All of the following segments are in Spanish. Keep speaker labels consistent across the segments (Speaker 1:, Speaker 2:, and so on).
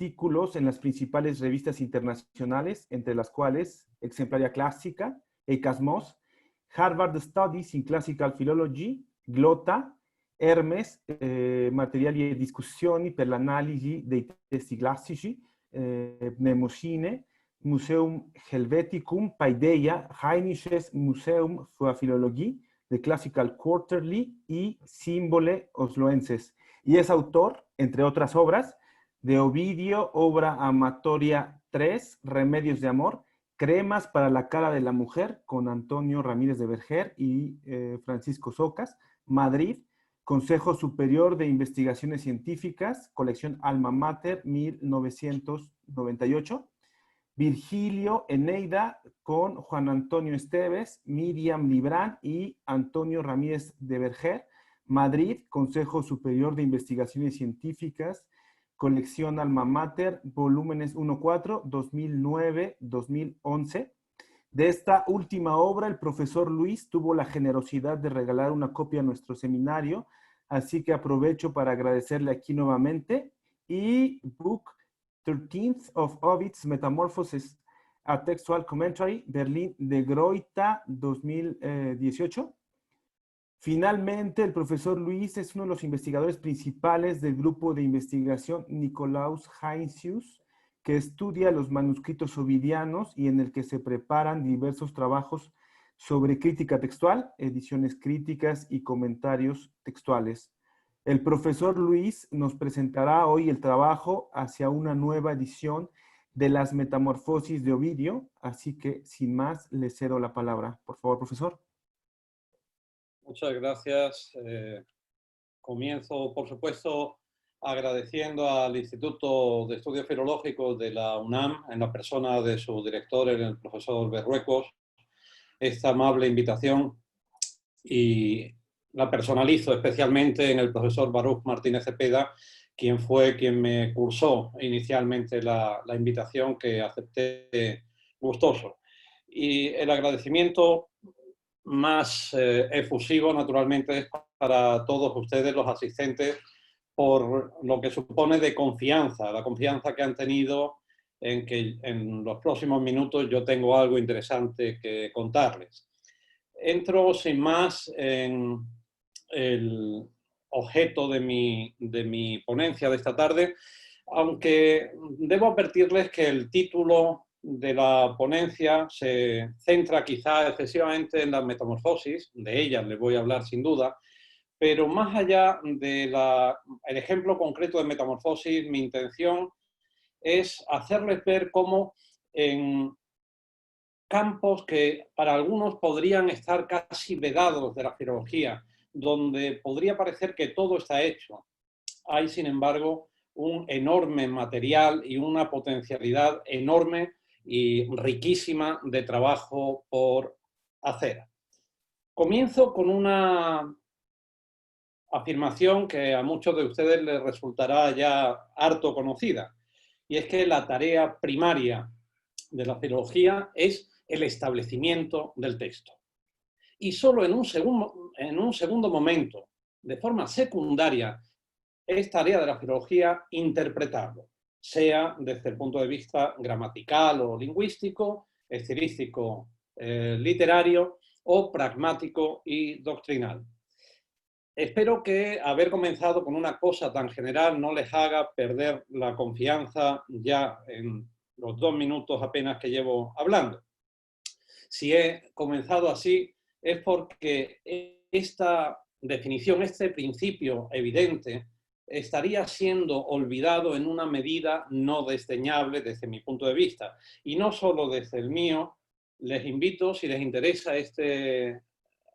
Speaker 1: artículos en las principales revistas internacionales, entre las cuales Exemplaria Clásica, ECASMOS, Harvard Studies in Classical Philology, Glotta, Hermes, Materiali e Discussioni per l'analisi dei testi classici, Mnemosine, Museum Helveticum, Paideia, Rheinisches Museum für Philologie, The Classical Quarterly y Símbole Osloenses. Y es autor, entre otras obras, de Ovidio, Obra Amatoria 3, Remedios de Amor, Cremas para la cara de la mujer, con Antonio Ramírez de Verger y Francisco Socas, Madrid, Consejo Superior de Investigaciones Científicas, colección Alma Mater, 1998, Virgilio Eneida, con Juan Antonio Esteves, Miriam Librán y Antonio Ramírez de Verger, Madrid, Consejo Superior de Investigaciones Científicas, colección Alma Mater, volúmenes 1-4, 2009-2011. De esta última obra, el profesor Luis tuvo la generosidad de regalar una copia a nuestro seminario, así que aprovecho para agradecerle aquí nuevamente. Y Book 13th of Ovid's Metamorphosis, a Textual Commentary, Berlín, de Gruyter, 2018. Finalmente, el profesor Luis es uno de los investigadores principales del grupo de investigación Nicolaus Heinsius, que estudia los manuscritos ovidianos y en el que se preparan diversos trabajos sobre crítica textual, ediciones críticas y comentarios textuales. El profesor Luis nos presentará hoy el trabajo hacia una nueva edición de las Metamorfosis de Ovidio, así que sin más le cedo la palabra. Por favor, profesor.
Speaker 2: Muchas gracias. Comienzo, por supuesto, agradeciendo al Instituto de Estudios Filológicos de la UNAM, en la persona de su director, el profesor Berruecos, esta amable invitación, y la personalizo especialmente en el profesor Baruch Martínez Cepeda, quien fue quien me cursó inicialmente la invitación, que acepté gustoso. Y el agradecimiento más efusivo, naturalmente, es para todos ustedes, los asistentes, por lo que supone de confianza, la confianza que han tenido en que en los próximos minutos yo tengo algo interesante que contarles. Entro sin más en el objeto de mi ponencia de esta tarde, aunque debo advertirles que el título de la ponencia se centra quizá excesivamente en las metamorfosis, de ellas les voy a hablar sin duda, pero más allá del ejemplo concreto de metamorfosis, mi intención es hacerles ver cómo en campos que para algunos podrían estar casi vedados de la filología, donde podría parecer que todo está hecho, hay sin embargo un enorme material y una potencialidad enorme y riquísima de trabajo por hacer. Comienzo con una afirmación que a muchos de ustedes les resultará ya harto conocida, y es que la tarea primaria de la filología es el establecimiento del texto. Y solo en un segundo momento, de forma secundaria, es tarea de la filología interpretarlo, sea desde el punto de vista gramatical o lingüístico, estilístico, literario o pragmático y doctrinal. Espero que haber comenzado con una cosa tan general no les haga perder la confianza ya en los 2 minutos apenas que llevo hablando. Si he comenzado así es porque esta definición, este principio evidente, estaría siendo olvidado en una medida no desdeñable desde mi punto de vista. Y no solo desde el mío, les invito, si les interesa este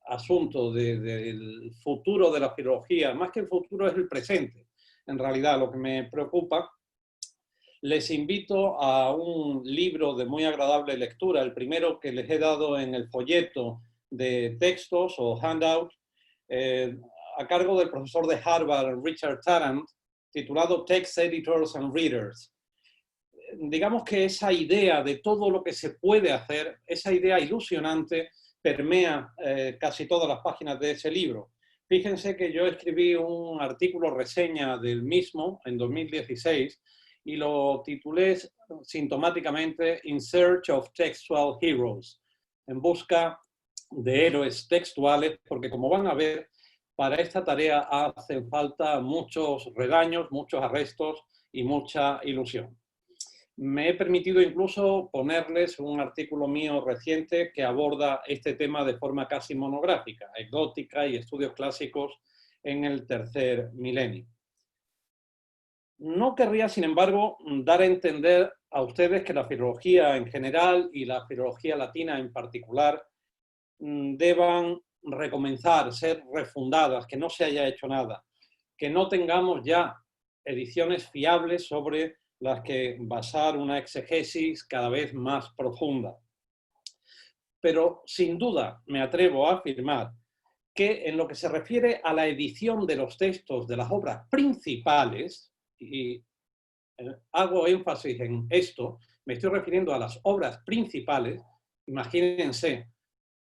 Speaker 2: asunto del futuro de la filología, más que el futuro es el presente, en realidad lo que me preocupa, les invito a un libro de muy agradable lectura, el primero que les he dado en el folleto de textos o handout, a cargo del profesor de Harvard, Richard Tarrant, titulado Text Editors and Readers. Digamos que esa idea de todo lo que se puede hacer, esa idea ilusionante, permea casi todas las páginas de ese libro. Fíjense que yo escribí un artículo reseña del mismo en 2016 y lo titulé sintomáticamente In Search of Textual Heroes, en busca de héroes textuales, porque como van a ver, para esta tarea hacen falta muchos redaños, muchos arrestos y mucha ilusión. Me he permitido incluso ponerles un artículo mío reciente que aborda este tema de forma casi monográfica, exótica y estudios clásicos en el tercer milenio. No querría, sin embargo, dar a entender a ustedes que la filología en general y la filología latina en particular deban recomenzar, ser refundadas, que no se haya hecho nada, que no tengamos ya ediciones fiables sobre las que basar una exegesis cada vez más profunda. Pero sin duda me atrevo a afirmar que en lo que se refiere a la edición de los textos de las obras principales, y hago énfasis en esto, me estoy refiriendo a las obras principales, imagínense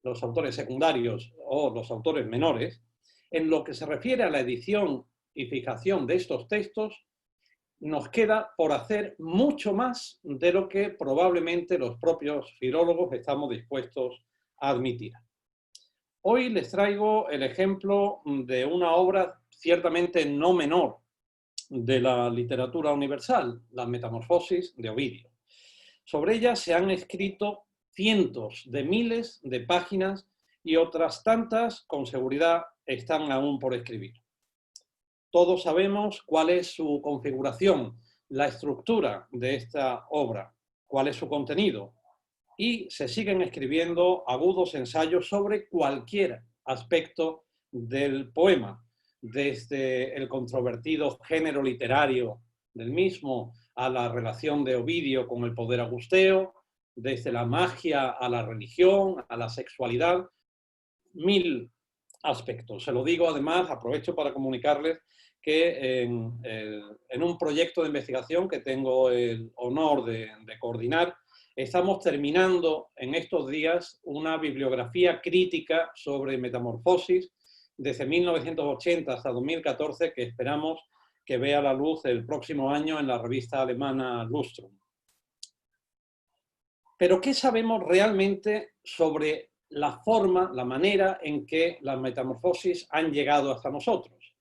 Speaker 2: los autores secundarios o los autores menores, en lo que se refiere a la edición y fijación de estos textos, nos queda por hacer mucho más de lo que probablemente los propios filólogos estamos dispuestos a admitir. Hoy les traigo el ejemplo de una obra ciertamente no menor de la literatura universal, La Metamorfosis de Ovidio. Sobre ella se han escrito cientos de miles de páginas y otras tantas, con seguridad, están aún por escribir. Todos sabemos cuál es su configuración, la estructura de esta obra, cuál es su contenido, y se siguen escribiendo agudos ensayos sobre cualquier aspecto del poema, desde el controvertido género literario del mismo a la relación de Ovidio con el poder agusteo, desde la magia a la religión, a la sexualidad, mil aspectos. Se lo digo además, aprovecho para comunicarles que en un proyecto de investigación que tengo el honor de coordinar, estamos terminando en estos días una bibliografía crítica sobre Metamorfosis desde 1980 hasta 2014 que esperamos que vea la luz el próximo año en la revista alemana Lustrum. Pero ¿qué sabemos realmente sobre la forma, la manera en que las metamorfosis han llegado hasta nosotros?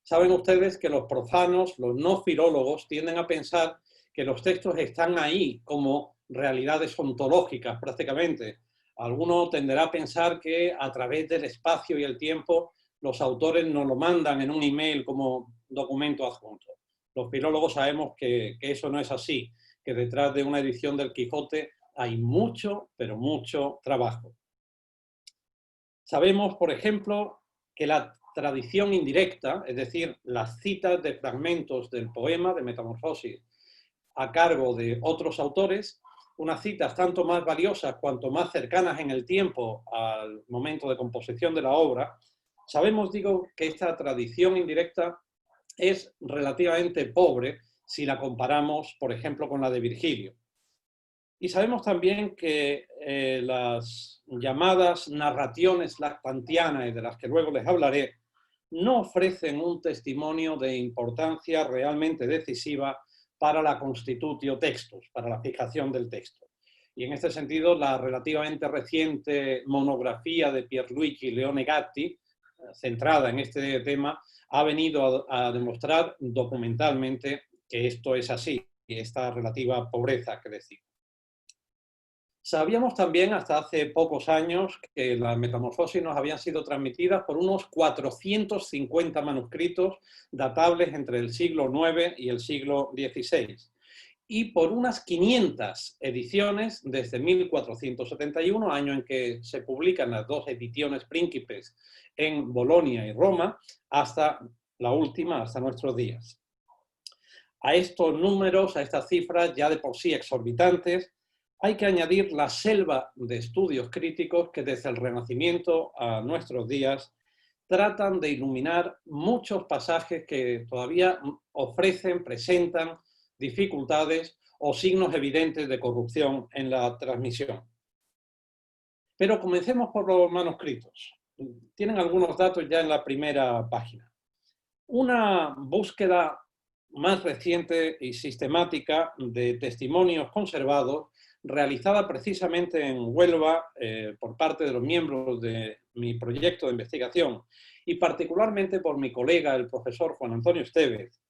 Speaker 2: Saben ustedes que los profanos, los no filólogos, tienden a pensar que los textos están ahí como realidades ontológicas prácticamente. Alguno tenderá a pensar que a través del espacio y el tiempo los autores nos lo mandan en un email como documento adjunto. Los filólogos sabemos que eso no es así, que detrás de una edición del Quijote hay mucho, pero mucho trabajo. Sabemos, por ejemplo, que la tradición indirecta, es decir, las citas de fragmentos del poema de Metamorfosis a cargo de otros autores, unas citas tanto más valiosas cuanto más cercanas en el tiempo al momento de composición de la obra, sabemos, digo, que esta tradición indirecta es relativamente pobre si la comparamos, por ejemplo, con la de Virgilio. Y sabemos también que las llamadas narraciones lactantianas, de las que luego les hablaré, no ofrecen un testimonio de importancia realmente decisiva para la constitutio textus, para la fijación del texto. Y en este sentido, la relativamente reciente monografía de Pierluigi Leone Gatti, centrada en este tema, ha venido a demostrar documentalmente que esto es así, y esta relativa pobreza que decimos. Sabíamos también hasta hace pocos años que las metamorfosis nos habían sido transmitidas por unos 450 manuscritos datables entre el siglo IX y el siglo XVI y por unas 500 ediciones desde 1471, año en que se publican las dos ediciones príncipes en Bolonia y Roma, hasta la última, hasta nuestros días. A estos números, a estas cifras ya de por sí exorbitantes, hay que añadir la selva de estudios críticos que desde el Renacimiento a nuestros días tratan de iluminar muchos pasajes que todavía ofrecen, presentan dificultades o signos evidentes de corrupción en la transmisión. Pero comencemos por los manuscritos. Tienen algunos datos ya en la primera página. Una búsqueda más reciente y sistemática de testimonios conservados, realizada precisamente en Huelva por parte de los miembros de mi proyecto de investigación y particularmente por mi colega, el profesor Juan Antonio Estevez,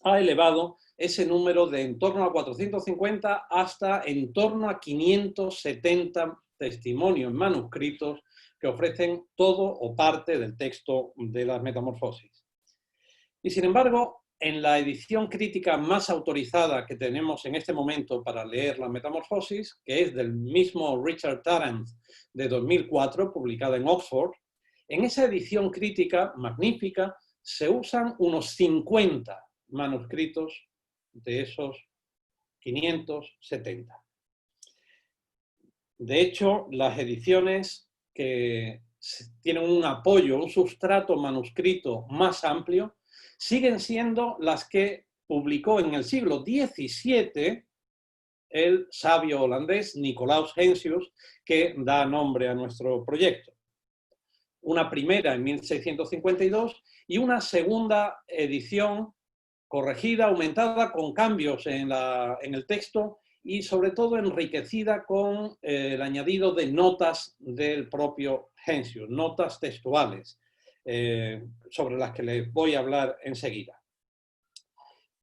Speaker 2: ha elevado ese número de en torno a 450 hasta en torno a 570 testimonios manuscritos que ofrecen todo o parte del texto de las Metamorfosis. Y sin embargo, en la edición crítica más autorizada que tenemos en este momento para leer la Metamorfosis, que es del mismo Richard Tarrant de 2004, publicada en Oxford, en esa edición crítica magnífica se usan unos 50 manuscritos de esos 570. De hecho, las ediciones que tienen un apoyo, un sustrato manuscrito más amplio, siguen siendo las que publicó en el siglo XVII el sabio holandés Nicolaus Heinsius, que da nombre a nuestro proyecto. Una primera en 1652 y una segunda edición corregida, aumentada, con cambios en el texto y sobre todo enriquecida con el añadido de notas del propio Heinsius, notas textuales, sobre las que les voy a hablar enseguida.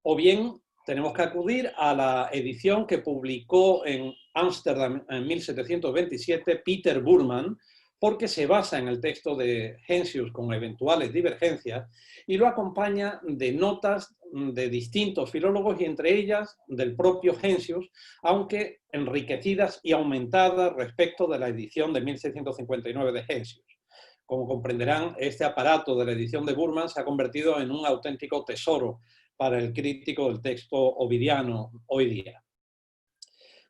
Speaker 2: O bien tenemos que acudir a la edición que publicó en Ámsterdam en 1727 Peter Burman, porque se basa en el texto de Heinsius con eventuales divergencias y lo acompaña de notas de distintos filólogos y entre ellas del propio Heinsius, aunque enriquecidas y aumentadas respecto de la edición de 1659 de Heinsius. Como comprenderán, este aparato de la edición de Burman se ha convertido en un auténtico tesoro para el crítico del texto ovidiano hoy día.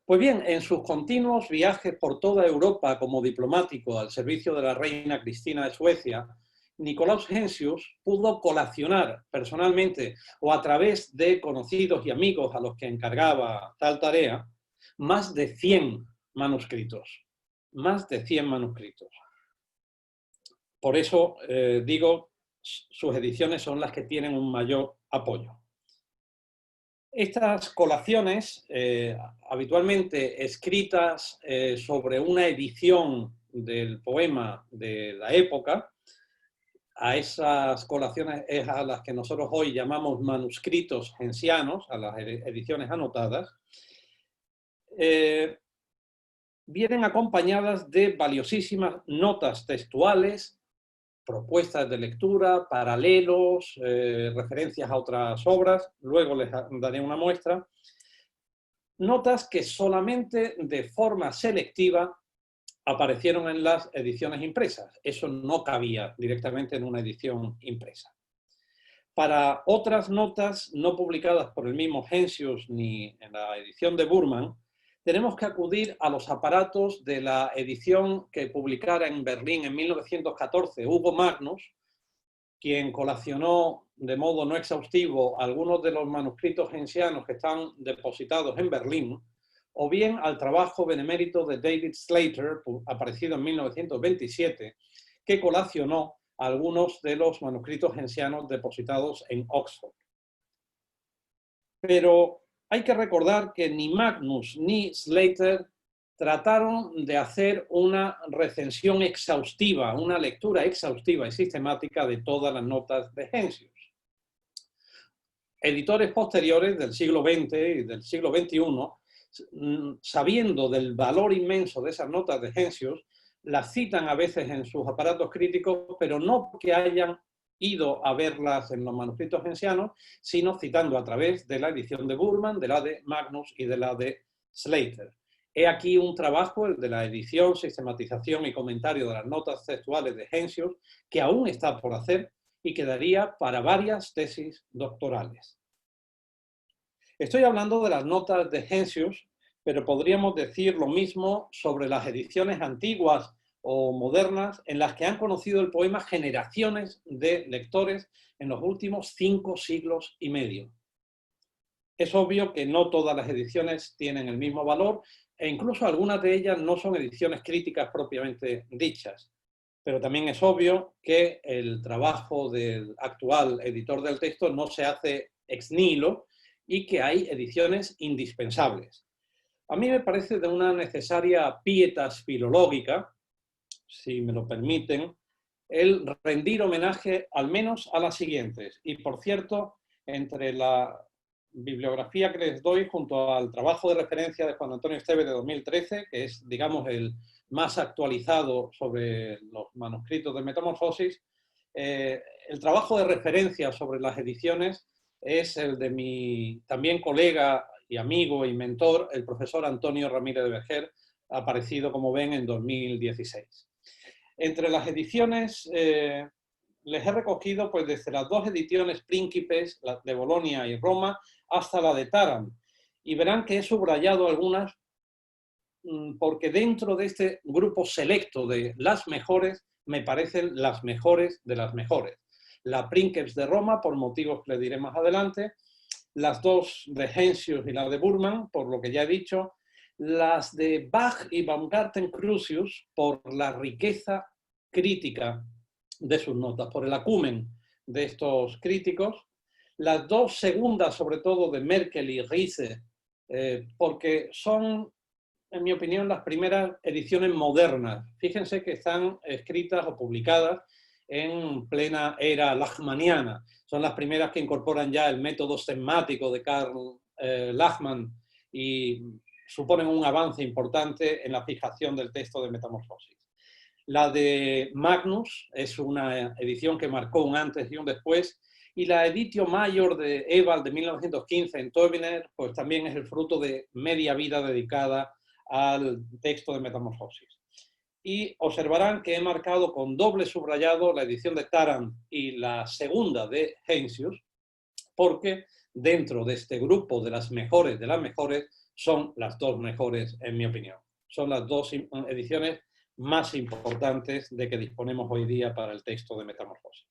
Speaker 2: Pues bien, en sus continuos viajes por toda Europa como diplomático al servicio de la reina Cristina de Suecia, Nicolaus Heinsius pudo colacionar personalmente o a través de conocidos y amigos a los que encargaba tal tarea, más de 100 manuscritos. Más de 100 manuscritos. Por eso digo, sus ediciones son las que tienen un mayor apoyo. Estas colaciones, habitualmente escritas sobre una edición del poema de la época, a esas colaciones es a las que nosotros hoy llamamos manuscritos heinsianos, a las ediciones anotadas, vienen acompañadas de valiosísimas notas textuales, propuestas de lectura, paralelos, referencias a otras obras, luego les daré una muestra. Notas que solamente de forma selectiva aparecieron en las ediciones impresas. Eso no cabía directamente en una edición impresa. Para otras notas no publicadas por el mismo Heinsius ni en la edición de Burman, tenemos que acudir a los aparatos de la edición que publicara en Berlín en 1914 Hugo Magnus, quien colacionó de modo no exhaustivo algunos de los manuscritos heinsianos que están depositados en Berlín, o bien al trabajo benemérito de David Slater, aparecido en 1927, que colacionó algunos de los manuscritos heinsianos depositados en Oxford. Pero hay que recordar que ni Magnus ni Slater trataron de hacer una recensión exhaustiva, una lectura exhaustiva y sistemática de todas las notas de Heinsius. Editores posteriores del siglo XX y del siglo XXI, sabiendo del valor inmenso de esas notas de Heinsius, las citan a veces en sus aparatos críticos, pero no porque hayan ido a verlas en los manuscritos heinsianos, sino citando a través de la edición de Burman, de la de Magnus y de la de Slater. He aquí un trabajo, el de la edición, sistematización y comentario de las notas textuales de Heinsius, que aún está por hacer y que daría para varias tesis doctorales. Estoy hablando de las notas de Heinsius, pero podríamos decir lo mismo sobre las ediciones antiguas o modernas en las que han conocido el poema generaciones de lectores en los últimos 5 siglos y medio. Es obvio que no todas las ediciones tienen el mismo valor e incluso algunas de ellas no son ediciones críticas propiamente dichas. Pero también es obvio que el trabajo del actual editor del texto no se hace ex nihilo y que hay ediciones indispensables. A mí me parece de una necesaria pietas filológica, si me lo permiten, el rendir homenaje al menos a las siguientes. Y por cierto, entre la bibliografía que les doy junto al trabajo de referencia de Juan Antonio Esteves de 2013, que es, digamos, el más actualizado sobre los manuscritos de Metamorfosis, el trabajo de referencia sobre las ediciones es el de mi también colega y amigo y mentor, el profesor Antonio Ramírez de Verger, aparecido, como ven, en 2016. Entre las ediciones les he recogido pues, desde las dos ediciones príncipes, la de Bolonia y Roma, hasta la de Taran. Y verán que he subrayado algunas porque dentro de este grupo selecto de las mejores, me parecen las mejores de las mejores. La Princeps de Roma, por motivos que les diré más adelante, las dos de Heinsius y la de Burman, por lo que ya he dicho, las de Bach y Baumgarten-Crusius, por la riqueza crítica de sus notas, por el acumen de estos críticos, las dos segundas, sobre todo, de Merkel y Riese, porque son, en mi opinión, las primeras ediciones modernas. Fíjense que están escritas o publicadas en plena era lachmanniana. Son las primeras que incorporan ya el método semmático de Karl Lachmann y suponen un avance importante en la fijación del texto de Metamorfosis. La de Magnus es una edición que marcó un antes y un después, y la Editio Mayor de Ewald de 1915 en Teubener, pues también es el fruto de media vida dedicada al texto de Metamorfosis. Y observarán que he marcado con doble subrayado la edición de Taran y la segunda de Heinsius, porque dentro de este grupo de las mejores son las dos mejores, en mi opinión. Son las dos ediciones más importantes de que disponemos hoy día para el texto de Metamorfosis.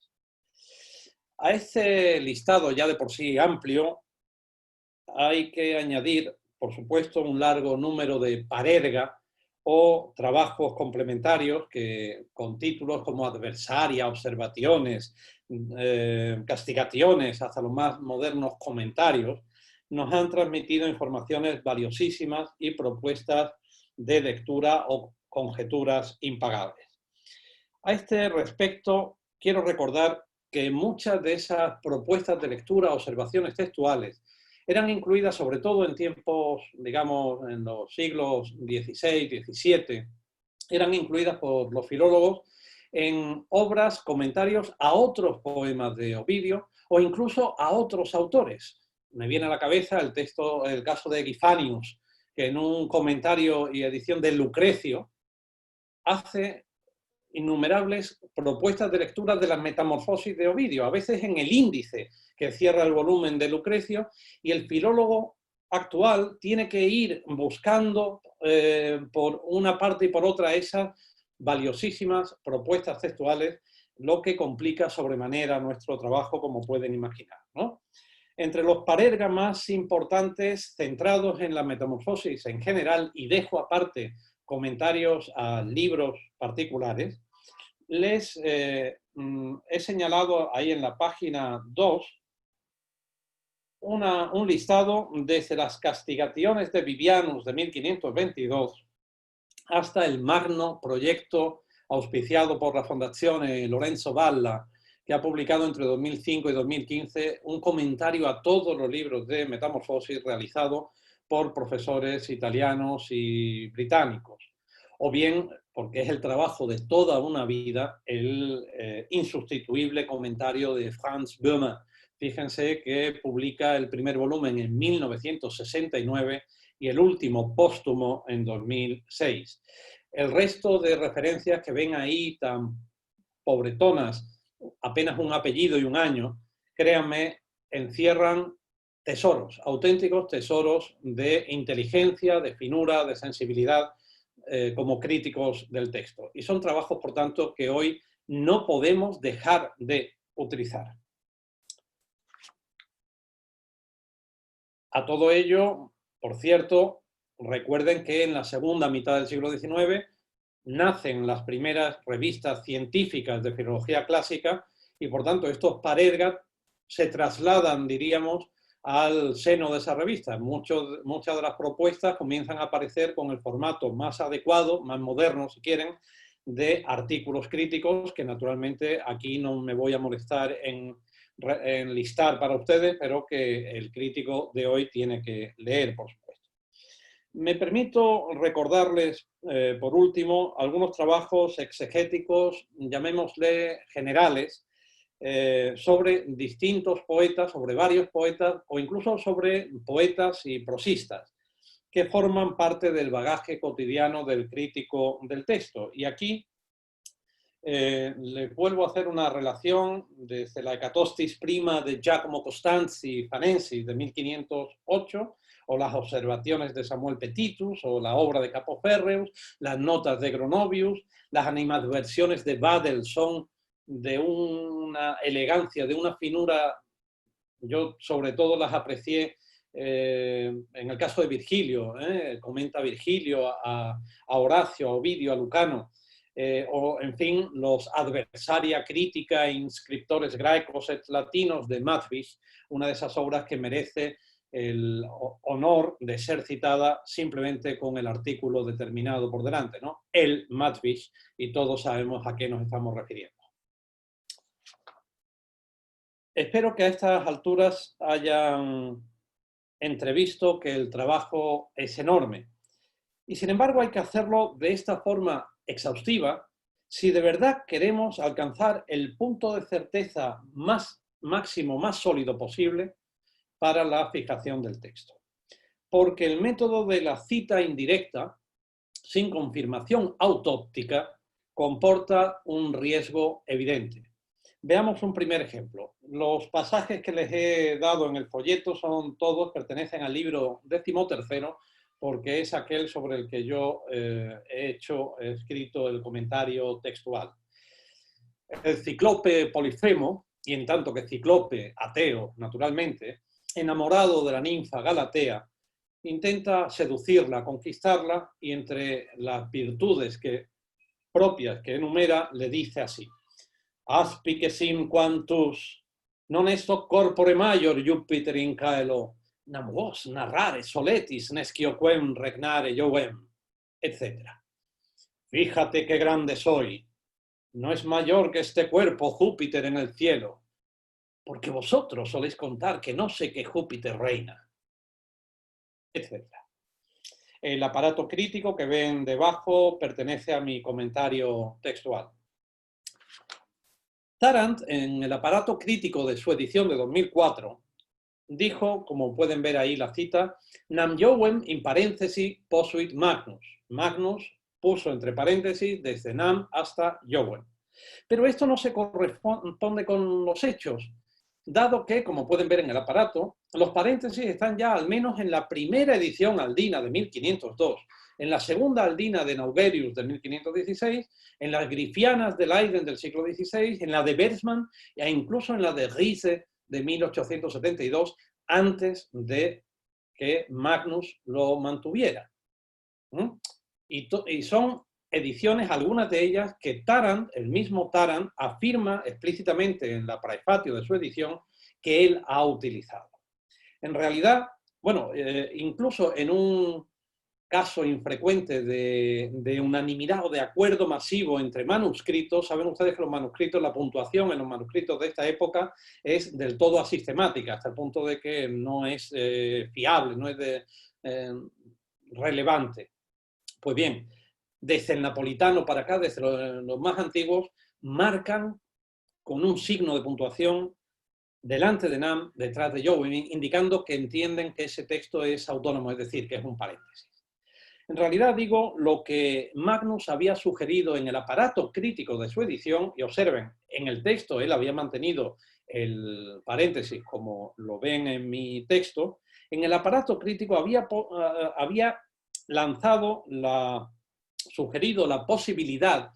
Speaker 2: A este listado ya de por sí amplio hay que añadir, por supuesto, un largo número de parerga o trabajos complementarios que, con títulos como Adversaria, Observaciones, Castigaciones, hasta los más modernos comentarios, nos han transmitido informaciones valiosísimas y propuestas de lectura o conjeturas impagables. A este respecto, quiero recordar que muchas de esas propuestas de lectura, observaciones textuales, eran incluidas sobre todo en tiempos, digamos, en los siglos XVI, XVII, eran incluidas por los filólogos en obras, comentarios a otros poemas de Ovidio o incluso a otros autores. Me viene a la cabeza el caso de Equifanius, que en un comentario y edición de Lucrecio hace innumerables propuestas de lectura de las Metamorfosis de Ovidio, a veces en el índice que cierra el volumen de Lucrecio, y el filólogo actual tiene que ir buscando por una parte y por otra esas valiosísimas propuestas textuales, lo que complica sobremanera nuestro trabajo, como pueden imaginar, ¿no? Entre los parergas más importantes centrados en la Metamorfosis en general, y dejo aparte comentarios a libros particulares, les he señalado ahí en la página 2 un listado desde las Castigaciones de Vivianus de 1522 hasta el magno proyecto auspiciado por la Fondación Lorenzo Valla, que ha publicado entre 2005 y 2015 un comentario a todos los libros de Metamorfosis realizado por profesores italianos y británicos. O bien, porque es el trabajo de toda una vida, el insustituible comentario de Franz Böhmer. Fíjense que publica el primer volumen en 1969 y el último póstumo en 2006. El resto de referencias que ven ahí tan pobretonas, apenas un apellido y un año, créanme, encierran tesoros, auténticos tesoros de inteligencia, de finura, de sensibilidad, como críticos del texto. Y son trabajos, por tanto, que hoy no podemos dejar de utilizar. A todo ello, por cierto, recuerden que en la segunda mitad del siglo XIX nacen las primeras revistas científicas de filología clásica y, por tanto, estos parergas se trasladan, diríamos, al seno de esa revista. Muchas de las propuestas comienzan a aparecer con el formato más adecuado, más moderno, si quieren, de artículos críticos, que naturalmente aquí no me voy a molestar en listar para ustedes, pero que el crítico de hoy tiene que leer, por supuesto. Me permito recordarles, por último, algunos trabajos exegéticos, llamémosle generales, sobre distintos poetas, sobre varios poetas, o incluso sobre poetas y prosistas, que forman parte del bagaje cotidiano del crítico del texto. Y aquí les vuelvo a hacer una relación desde la Hecatostis Prima de Giacomo Costanzi Fanensis de 1508, o las observaciones de Samuel Petitus, o la obra de Capoferreus, las notas de Gronovius, las animadversiones de Badel son de una elegancia, de una finura. Yo sobre todo las aprecié en el caso de Virgilio, comenta Virgilio a Horacio, a Ovidio, a Lucano, o en fin, los Adversaria Crítica, Inscriptores Graecos et Latinos de Matvis, una de esas obras que merece el honor de ser citada simplemente con el artículo determinado por delante, ¿no? El Matvis, y todos sabemos a qué nos estamos refiriendo. Espero que a estas alturas hayan entrevisto que el trabajo es enorme. Y sin embargo hay que hacerlo de esta forma exhaustiva si de verdad queremos alcanzar el punto de certeza más máximo, más sólido posible para la fijación del texto. Porque el método de la cita indirecta, sin confirmación autóptica, comporta un riesgo evidente. Veamos un primer ejemplo. Los pasajes que les he dado en el folleto son todos, pertenecen al libro 13º, porque es aquel sobre el que yo he escrito el comentario textual. El cíclope Polifemo, y en tanto que cíclope ateo, naturalmente, enamorado de la ninfa Galatea, intenta seducirla, conquistarla, y entre las virtudes propias que enumera, le dice así: Aspicesim quantus non esto corpore major Jupiter in caelo, nam vos narrare soletis nescioquem regnare jovem, etc. Fíjate qué grande soy, no es mayor que este cuerpo Júpiter en el cielo, porque vosotros soléis contar que no sé qué Júpiter reina, etc. El aparato crítico que ven debajo pertenece a mi comentario textual. Tarrant, en el aparato crítico de su edición de 2004, dijo, como pueden ver ahí la cita, Nam Jovem in paréntesis posuit Magnus. Magnus puso entre paréntesis desde Nam hasta Jovem. Pero esto no se corresponde con los hechos, dado que, como pueden ver en el aparato, los paréntesis están ya al menos en la primera edición aldina de 1502, en la segunda aldina de Naugerius de 1516, en las grifianas de Leiden del siglo XVI, en la de Bergman e incluso en la de Riese de 1872, antes de que Magnus lo mantuviera. Y son ediciones, algunas de ellas, que Tarrant, el mismo Tarrant, afirma explícitamente en la prefacio de su edición que él ha utilizado. En realidad, bueno, incluso en un caso infrecuente de unanimidad o de acuerdo masivo entre manuscritos, saben ustedes que los manuscritos, la puntuación en los manuscritos de esta época es del todo asistemática, hasta el punto de que no es fiable, no es relevante. Pues bien, desde el napolitano para acá, desde los más antiguos, marcan con un signo de puntuación delante de Nam, detrás de Jovem, indicando que entienden que ese texto es autónomo, es decir, que es un paréntesis. En realidad digo lo que Magnus había sugerido en el aparato crítico de su edición, y observen, en el texto él había mantenido el paréntesis como lo ven en mi texto, en el aparato crítico había lanzado sugerido la posibilidad,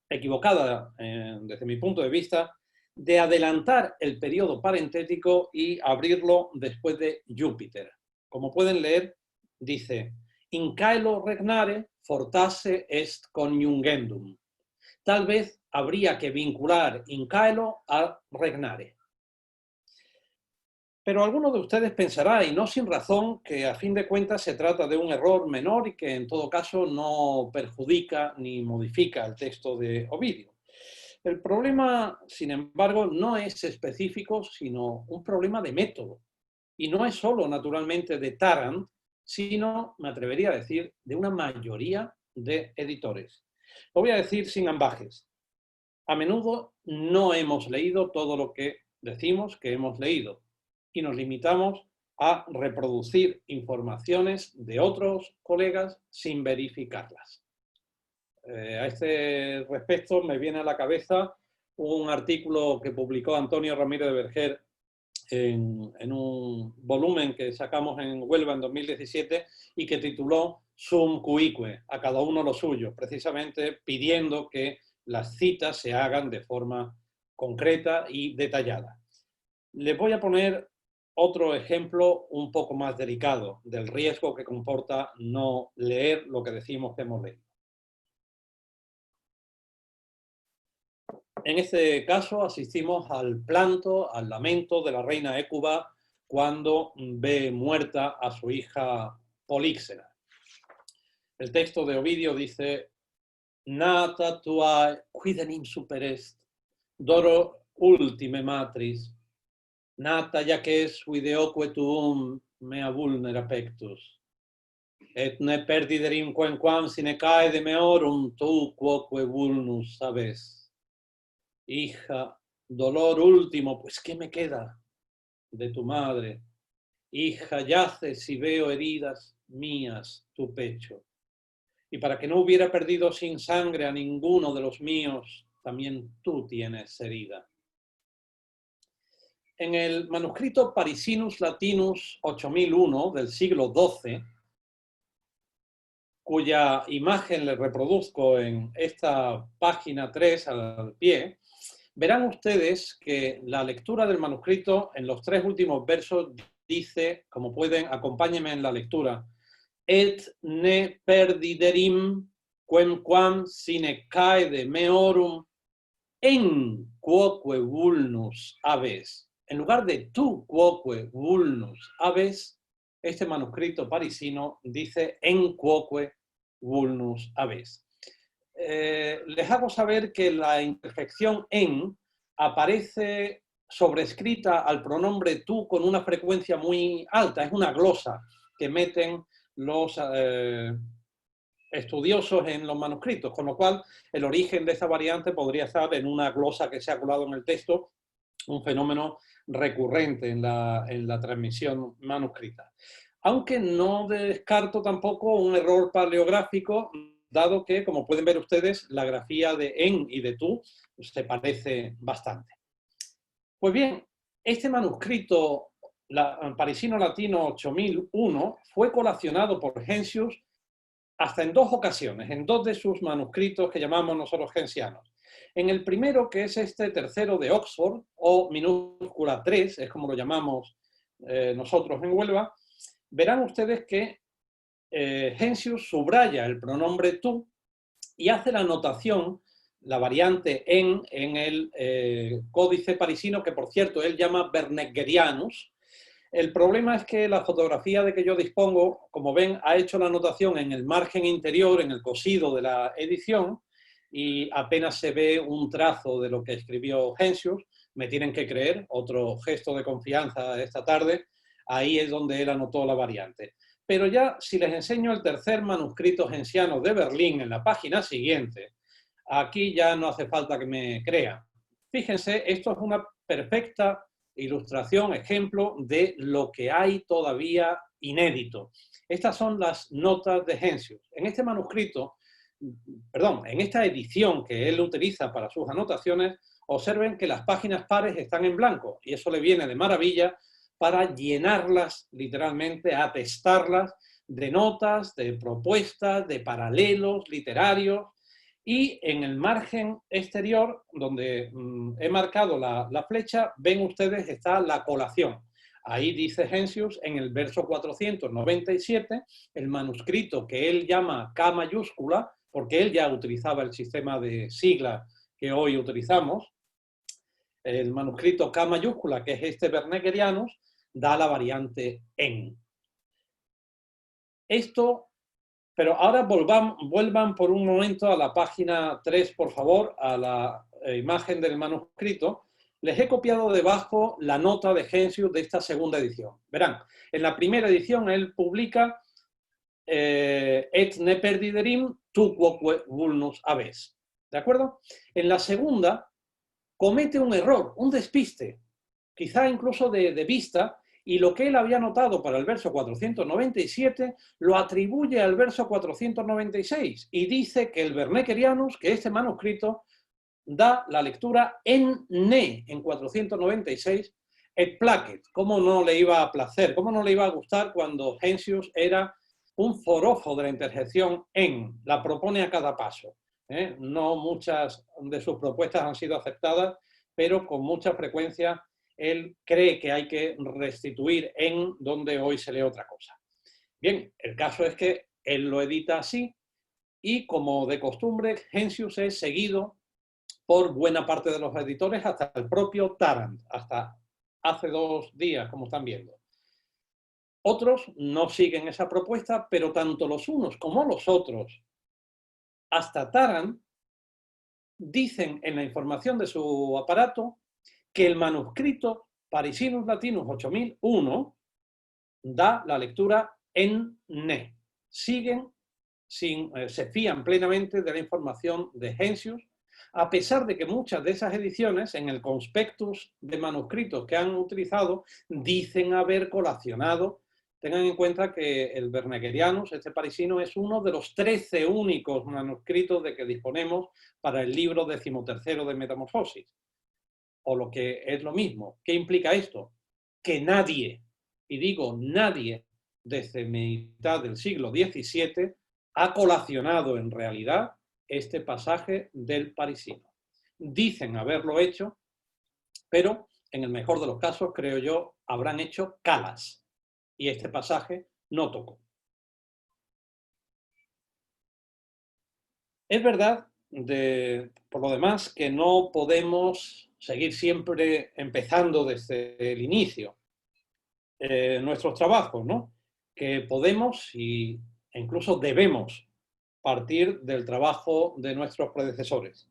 Speaker 2: equivocada desde mi punto de vista, de adelantar el periodo parentético y abrirlo después de Júpiter. Como pueden leer, dice: In caelo regnare fortasse est coniungendum. Tal vez habría que vincular in caelo a regnare. Pero alguno de ustedes pensará, y no sin razón, que a fin de cuentas se trata de un error menor y que en todo caso no perjudica ni modifica el texto de Ovidio. El problema, sin embargo, no es específico, sino un problema de método. Y no es solo, naturalmente, de Tarrant, sino, me atrevería a decir, de una mayoría de editores. Lo voy a decir sin ambajes. A menudo no hemos leído todo lo que decimos que hemos leído y nos limitamos a reproducir informaciones de otros colegas sin verificarlas. A este respecto me viene a la cabeza un artículo que publicó Antonio Ramírez de Verger en un volumen que sacamos en Huelva en 2017 y que tituló Sum cuique, a cada uno lo suyo, precisamente pidiendo que las citas se hagan de forma concreta y detallada. Les voy a poner otro ejemplo un poco más delicado del riesgo que comporta no leer lo que decimos que hemos leído. En este caso asistimos al planto, al lamento de la reina Hécuba cuando ve muerta a su hija Políxena. El texto de Ovidio dice: Nata tua quidenim superest, doro ultime matris, nata jaces videoque tuum mea vulnera pectus, et ne perdiderim quenquam sine caede meorum tu quoque vulnus sabes. Hija, dolor último, pues ¿qué me queda de tu madre? Hija, yace si veo heridas mías tu pecho. Y para que no hubiera perdido sin sangre a ninguno de los míos, también tú tienes herida. En el manuscrito Parisinus Latinus 8001 del siglo XII, cuya imagen les reproduzco en esta página 3 al pie, verán ustedes que la lectura del manuscrito en los 3 últimos versos dice, como pueden, acompáñenme en la lectura, et ne perdiderim quemquam sine caede meorum en quoque vulnus habes. En lugar de tu quoque vulnus habes, este manuscrito parisino dice en quoque vulnus habes. Les hago saber que la interjección en aparece sobrescrita al pronombre tú con una frecuencia muy alta, es una glosa que meten los estudiosos en los manuscritos, con lo cual el origen de esta variante podría estar en una glosa que se ha colado en el texto, un fenómeno recurrente en la transmisión manuscrita. Aunque no descarto tampoco un error paleográfico, dado que, como pueden ver ustedes, la grafía de en y de tú se parece bastante. Pues bien, este manuscrito parisino latino 8001 fue colacionado por Heinsius hasta en 2 ocasiones, en 2 de sus manuscritos que llamamos nosotros heinsianos. En el primero, que es este tercero de Oxford, o minúscula 3, es como lo llamamos nosotros en Huelva, verán ustedes que Heinsius subraya el pronombre tú y hace la anotación, la variante en el códice parisino, que por cierto él llama Berneggerianus. El problema es que la fotografía de que yo dispongo, como ven, ha hecho la anotación en el margen interior, en el cosido de la edición, y apenas se ve un trazo de lo que escribió Heinsius. Me tienen que creer, otro gesto de confianza esta tarde, ahí es donde él anotó la variante. Pero ya, si les enseño el tercer manuscrito heinsiano de Berlín en la página siguiente, aquí ya no hace falta que me crean. Fíjense, esto es una perfecta ilustración, ejemplo de lo que hay todavía inédito. Estas son las notas de Heinsius. En este manuscrito, en esta edición que él utiliza para sus anotaciones, observen que las páginas pares están en blanco y eso le viene de maravilla para llenarlas, literalmente, atestarlas de notas, de propuestas, de paralelos literarios. Y en el margen exterior, donde he marcado la flecha, ven ustedes está la colación. Ahí dice Heinsius en el verso 497, el manuscrito que él llama K mayúscula, porque él ya utilizaba el sistema de sigla que hoy utilizamos, el manuscrito K mayúscula, que es este Berneggerianus, da la variante en. Esto, pero ahora vuelvan por un momento a la página 3, por favor, a la imagen del manuscrito. Les he copiado debajo la nota de Heinsius de esta segunda edición. Verán, en la primera edición él publica et ne perdiderim tu quoque vulnus habes. ¿De acuerdo? En la segunda comete un error, un despiste, quizá incluso de vista, y lo que él había notado para el verso 497 lo atribuye al verso 496 y dice que el Bernekerianus, que este manuscrito, da la lectura en ne en 496 et placet. ¿Cómo no le iba a placer? ¿Cómo no le iba a gustar cuando Heinsius era un forofo de la interjección en? La propone a cada paso. No muchas de sus propuestas han sido aceptadas, pero con mucha frecuencia él cree que hay que restituir en donde hoy se lee otra cosa. Bien, el caso es que él lo edita así y, como de costumbre, Heinsius es seguido por buena parte de los editores, hasta el propio Tarrant, hasta hace 2 días, como están viendo. Otros no siguen esa propuesta, pero tanto los unos como los otros, hasta Tarrant, dicen en la información de su aparato que el manuscrito Parisinus Latinus 8001 da la lectura en ne. Se fían plenamente de la información de Heinsius, a pesar de que muchas de esas ediciones, en el conspectus de manuscritos que han utilizado, dicen haber colacionado. Tengan en cuenta que el Bernekerianus, este parisino, es uno de los 13 únicos manuscritos de que disponemos para el libro 13º de Metamorfosis. O lo que es lo mismo. ¿Qué implica esto? Que nadie, y digo nadie, desde mitad del siglo XVII, ha colacionado en realidad este pasaje del parisino. Dicen haberlo hecho, pero en el mejor de los casos, creo yo, habrán hecho calas. Y este pasaje no tocó. Es verdad, por lo demás, que no podemos seguir siempre empezando desde el inicio nuestros trabajos, ¿no? Que podemos e incluso debemos partir del trabajo de nuestros predecesores.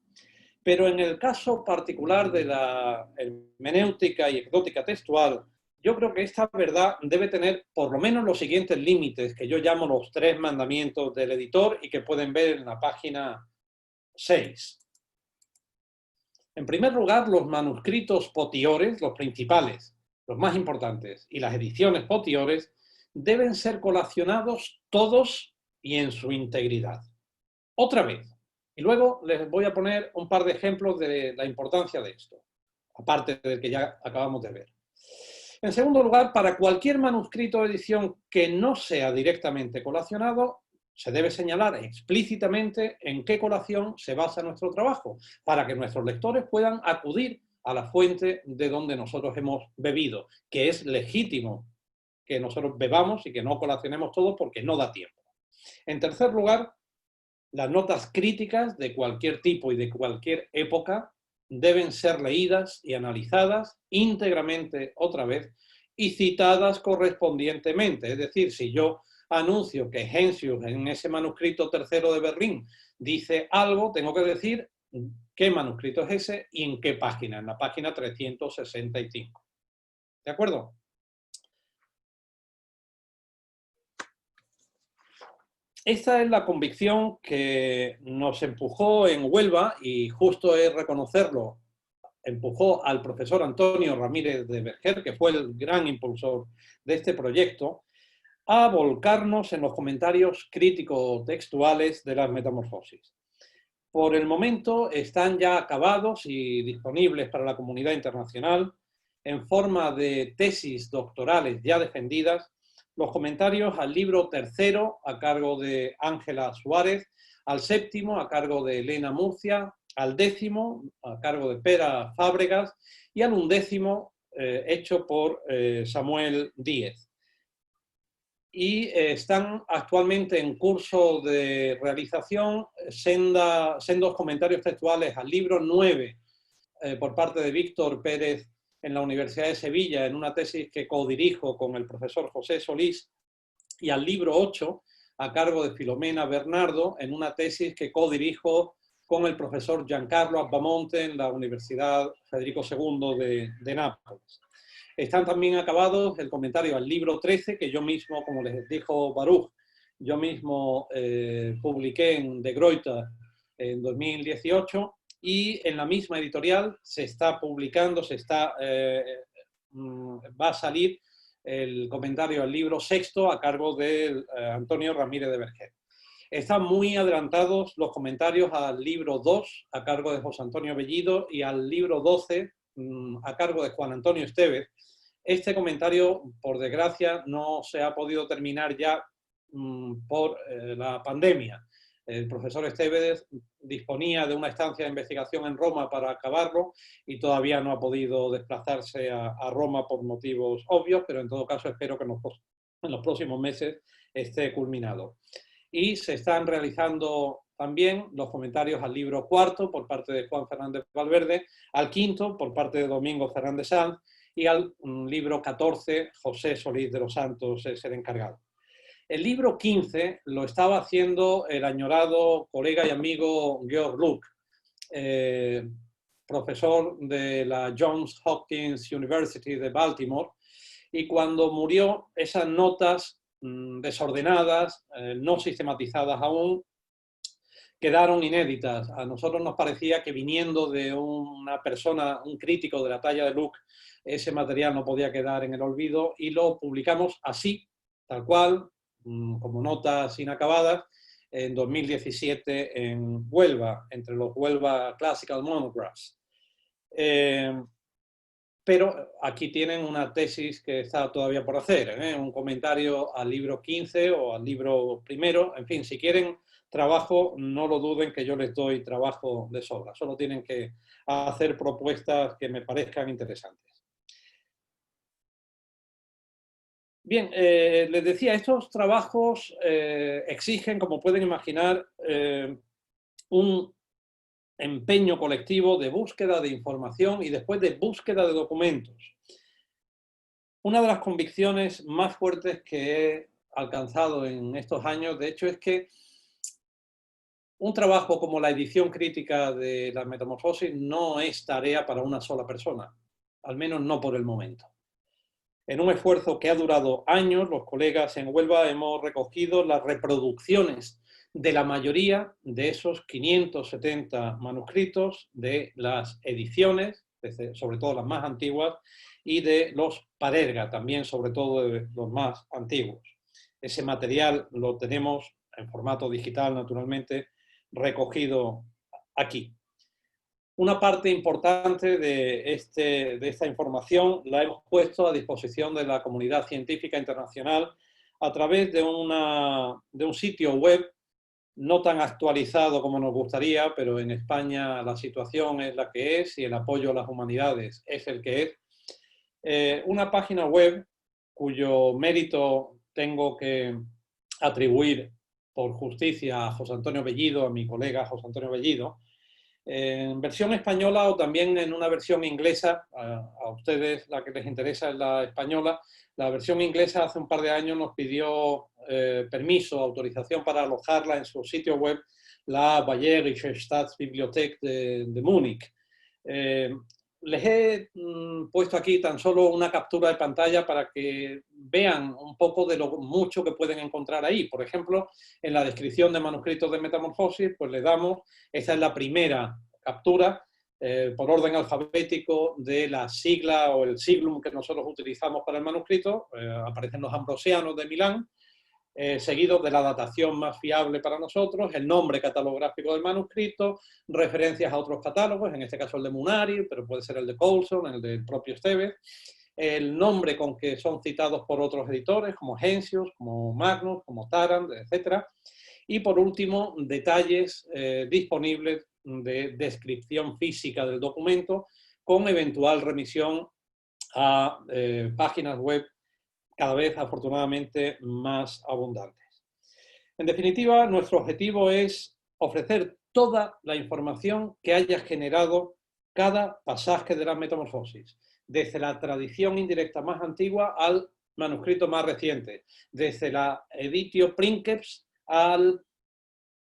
Speaker 2: Pero en el caso particular de la hermenéutica y exegética textual, yo creo que esta verdad debe tener por lo menos los siguientes límites, que yo llamo los 3 mandamientos del editor y que pueden ver en la página 6. En primer lugar, los manuscritos potiores, los principales, los más importantes, y las ediciones potiores, deben ser colacionados todos y en su integridad. Otra vez. Y luego les voy a poner un par de ejemplos de la importancia de esto, aparte del que ya acabamos de ver. En segundo lugar, para cualquier manuscrito o edición que no sea directamente colacionado, se debe señalar explícitamente en qué colación se basa nuestro trabajo, para que nuestros lectores puedan acudir a la fuente de donde nosotros hemos bebido, que es legítimo que nosotros bebamos y que no colacionemos todo porque no da tiempo. En tercer lugar, las notas críticas de cualquier tipo y de cualquier época deben ser leídas y analizadas íntegramente otra vez y citadas correspondientemente. Es decir, si yo anuncio que Heinsius en ese manuscrito tercero de Berlín dice algo, tengo que decir qué manuscrito es ese y en qué página, en la página 365. ¿De acuerdo? Esta es la convicción que nos empujó en Huelva, y justo es reconocerlo, empujó al profesor Antonio Ramírez de Berger, que fue el gran impulsor de este proyecto, a volcarnos en los comentarios crítico-textuales de las Metamorfosis. Por el momento están ya acabados y disponibles para la comunidad internacional en forma de tesis doctorales ya defendidas, los comentarios al libro tercero a cargo de Ángela Suárez, al séptimo a cargo de Elena Murcia, al décimo a cargo de Pera Fábregas y al undécimo hecho por Samuel Díez. Y están actualmente en curso de realización sendos comentarios textuales al libro 9 por parte de Víctor Pérez en la Universidad de Sevilla en una tesis que codirijo con el profesor José Solís, y al libro 8 a cargo de Filomena Bernardo en una tesis que codirijo con el profesor Giancarlo Abbamonte en la Universidad Federico II de Nápoles. Están también acabados el comentario al libro 13, que yo mismo, como les dijo Baruch, yo mismo publiqué en De Gruyter en 2018, y en la misma editorial se está publicando, va a salir el comentario al libro sexto a cargo de Antonio Ramírez de Vergel. Están muy adelantados los comentarios al libro 2 a cargo de José Antonio Bellido y al libro 12 a cargo de Juan Antonio Estevez. Este comentario, por desgracia, no se ha podido terminar ya por la pandemia. El profesor Estevez disponía de una estancia de investigación en Roma para acabarlo y todavía no ha podido desplazarse a Roma por motivos obvios, pero en todo caso espero que en los próximos meses esté culminado. Y se están realizando también los comentarios al libro cuarto por parte de Juan Fernández Valverde, al quinto por parte de Domingo Fernández Sanz y al libro 14 José Solís de los Santos es el encargado. El libro 15 lo estaba haciendo el añorado colega y amigo Georg Luck, profesor de la Johns Hopkins University de Baltimore, y cuando murió esas notas desordenadas, no sistematizadas aún, quedaron inéditas. A nosotros nos parecía que viniendo de una persona, un crítico de la talla de Luck, ese material no podía quedar en el olvido y lo publicamos así, tal cual, como notas inacabadas, en 2017 en Huelva, entre los Huelva Classical Monographs. Pero aquí tienen una tesis que está todavía por hacer, un comentario al libro 15 o al libro primero. En fin, si quieren trabajo, no lo duden que yo les doy trabajo de sobra. Solo tienen que hacer propuestas que me parezcan interesantes. Bien, les decía, estos trabajos exigen, como pueden imaginar, un empeño colectivo de búsqueda de información y después de búsqueda de documentos. Una de las convicciones más fuertes que he alcanzado en estos años, de hecho, es que un trabajo como la edición crítica de la Metamorfosis no es tarea para una sola persona, al menos no por el momento. En un esfuerzo que ha durado años, los colegas en Huelva hemos recogido las reproducciones de la mayoría de esos 570 manuscritos, de las ediciones, sobre todo las más antiguas, y de los Parerga, también sobre todo de los más antiguos. Ese material lo tenemos en formato digital, naturalmente, recogido aquí. Una parte importante de esta información la hemos puesto a disposición de la comunidad científica internacional a través de un sitio web no tan actualizado como nos gustaría, pero en España la situación es la que es y el apoyo a las humanidades es el que es. Una página web cuyo mérito tengo que atribuir por justicia a José Antonio Bellido, a mi colega José Antonio Bellido, en versión española o también en una versión inglesa. A ustedes la que les interesa es la española. La versión inglesa hace un par de años nos pidió permiso, autorización para alojarla en su sitio web, la Bayerische Staatsbibliothek de Múnich. Les he puesto aquí tan solo una captura de pantalla para que vean un poco de lo mucho que pueden encontrar ahí. Por ejemplo, en la descripción de manuscritos de Metamorfosis, pues le damos, esta es la primera captura, por orden alfabético de la sigla o el siglum que nosotros utilizamos para el manuscrito. Aparecen los ambrosianos de Milán, seguido de la datación más fiable para nosotros, el nombre catalográfico del manuscrito, referencias a otros catálogos, en este caso el de Munari, pero puede ser el de Coulson, el del propio Estevez, el nombre con que son citados por otros editores, como Heinsius, como Magnus, como Tarrant, etc. Y por último, detalles disponibles de descripción física del documento, con eventual remisión a páginas web cada vez afortunadamente más abundantes. En definitiva, nuestro objetivo es ofrecer toda la información que haya generado cada pasaje de la Metamorfosis, desde la tradición indirecta más antigua al manuscrito más reciente, desde la Editio Princeps al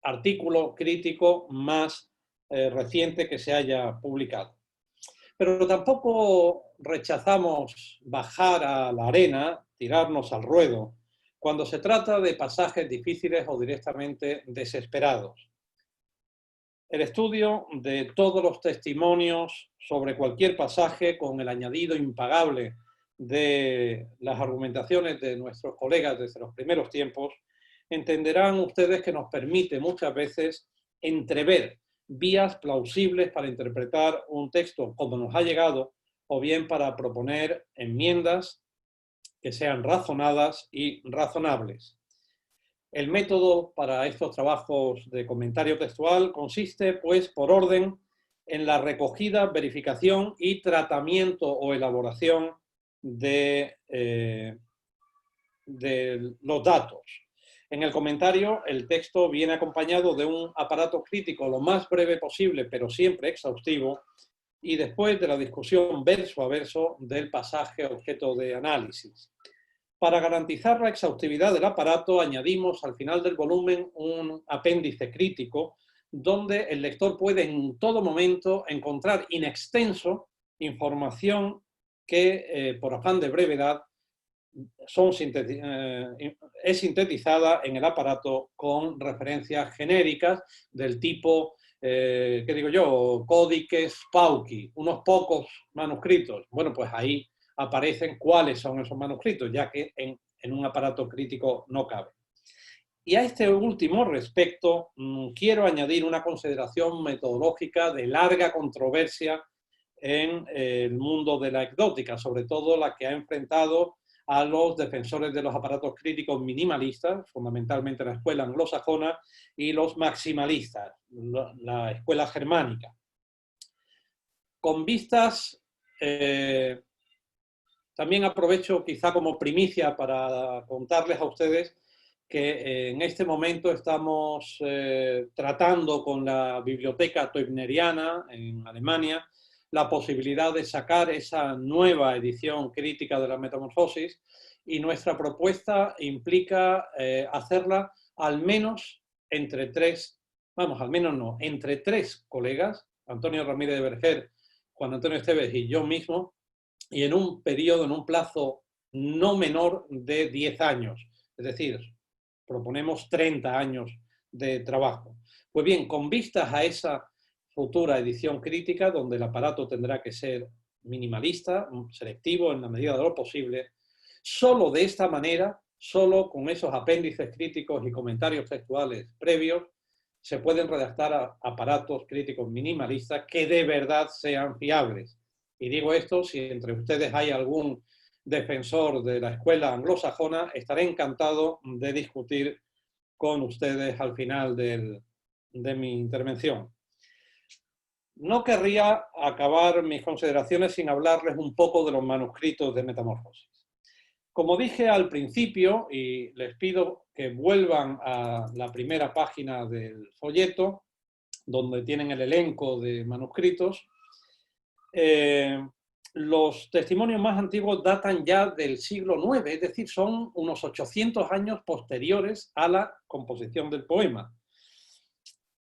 Speaker 2: artículo crítico más reciente que se haya publicado. Pero tampoco rechazamos bajar a la arena, tirarnos al ruedo, cuando se trata de pasajes difíciles o directamente desesperados. El estudio de todos los testimonios sobre cualquier pasaje, con el añadido impagable de las argumentaciones de nuestros colegas desde los primeros tiempos, entenderán ustedes que nos permite muchas veces entrever vías plausibles para interpretar un texto como nos ha llegado, o bien para proponer enmiendas que sean razonadas y razonables. El método para estos trabajos de comentario textual consiste, pues, por orden, en la recogida, verificación y tratamiento o elaboración de los datos. En el comentario, el texto viene acompañado de un aparato crítico lo más breve posible, pero siempre exhaustivo, y después de la discusión verso a verso del pasaje objeto de análisis. Para garantizar la exhaustividad del aparato, añadimos al final del volumen un apéndice crítico donde el lector puede en todo momento encontrar in extenso información que, por afán de brevedad, es sintetizada en el aparato con referencias genéricas del tipo, ¿qué digo yo? Códices Pauci, unos pocos manuscritos. Bueno, pues ahí aparecen cuáles son esos manuscritos, ya que en un aparato crítico no cabe. Y a este último respecto, quiero añadir una consideración metodológica de larga controversia en el mundo de la ecdótica, sobre todo la que ha enfrentado a los defensores de los aparatos críticos minimalistas, fundamentalmente la escuela anglosajona, y los maximalistas, la escuela germánica. Con vistas, también aprovecho quizá como primicia para contarles a ustedes que en este momento estamos tratando con la biblioteca Teubneriana en Alemania la posibilidad de sacar esa nueva edición crítica de la Metamorfosis, y nuestra propuesta implica hacerla al menos entre tres, entre tres colegas, Antonio Ramírez de Verger, Juan Antonio Esteves y yo mismo, y en un periodo, en un plazo no menor de 10 años. Es decir, proponemos 30 años de trabajo. Pues bien, con vistas a esa futura edición crítica, donde el aparato tendrá que ser minimalista, selectivo en la medida de lo posible, solo de esta manera, solo con esos apéndices críticos y comentarios textuales previos, se pueden redactar aparatos críticos minimalistas que de verdad sean fiables. Y digo esto, si entre ustedes hay algún defensor de la escuela anglosajona, estaré encantado de discutir con ustedes al final de mi intervención. No querría acabar mis consideraciones sin hablarles un poco de los manuscritos de Metamorfosis. Como dije al principio, y les pido que vuelvan a la primera página del folleto, donde tienen el elenco de manuscritos, los testimonios más antiguos datan ya del siglo IX, es decir, son unos 800 años posteriores a la composición del poema.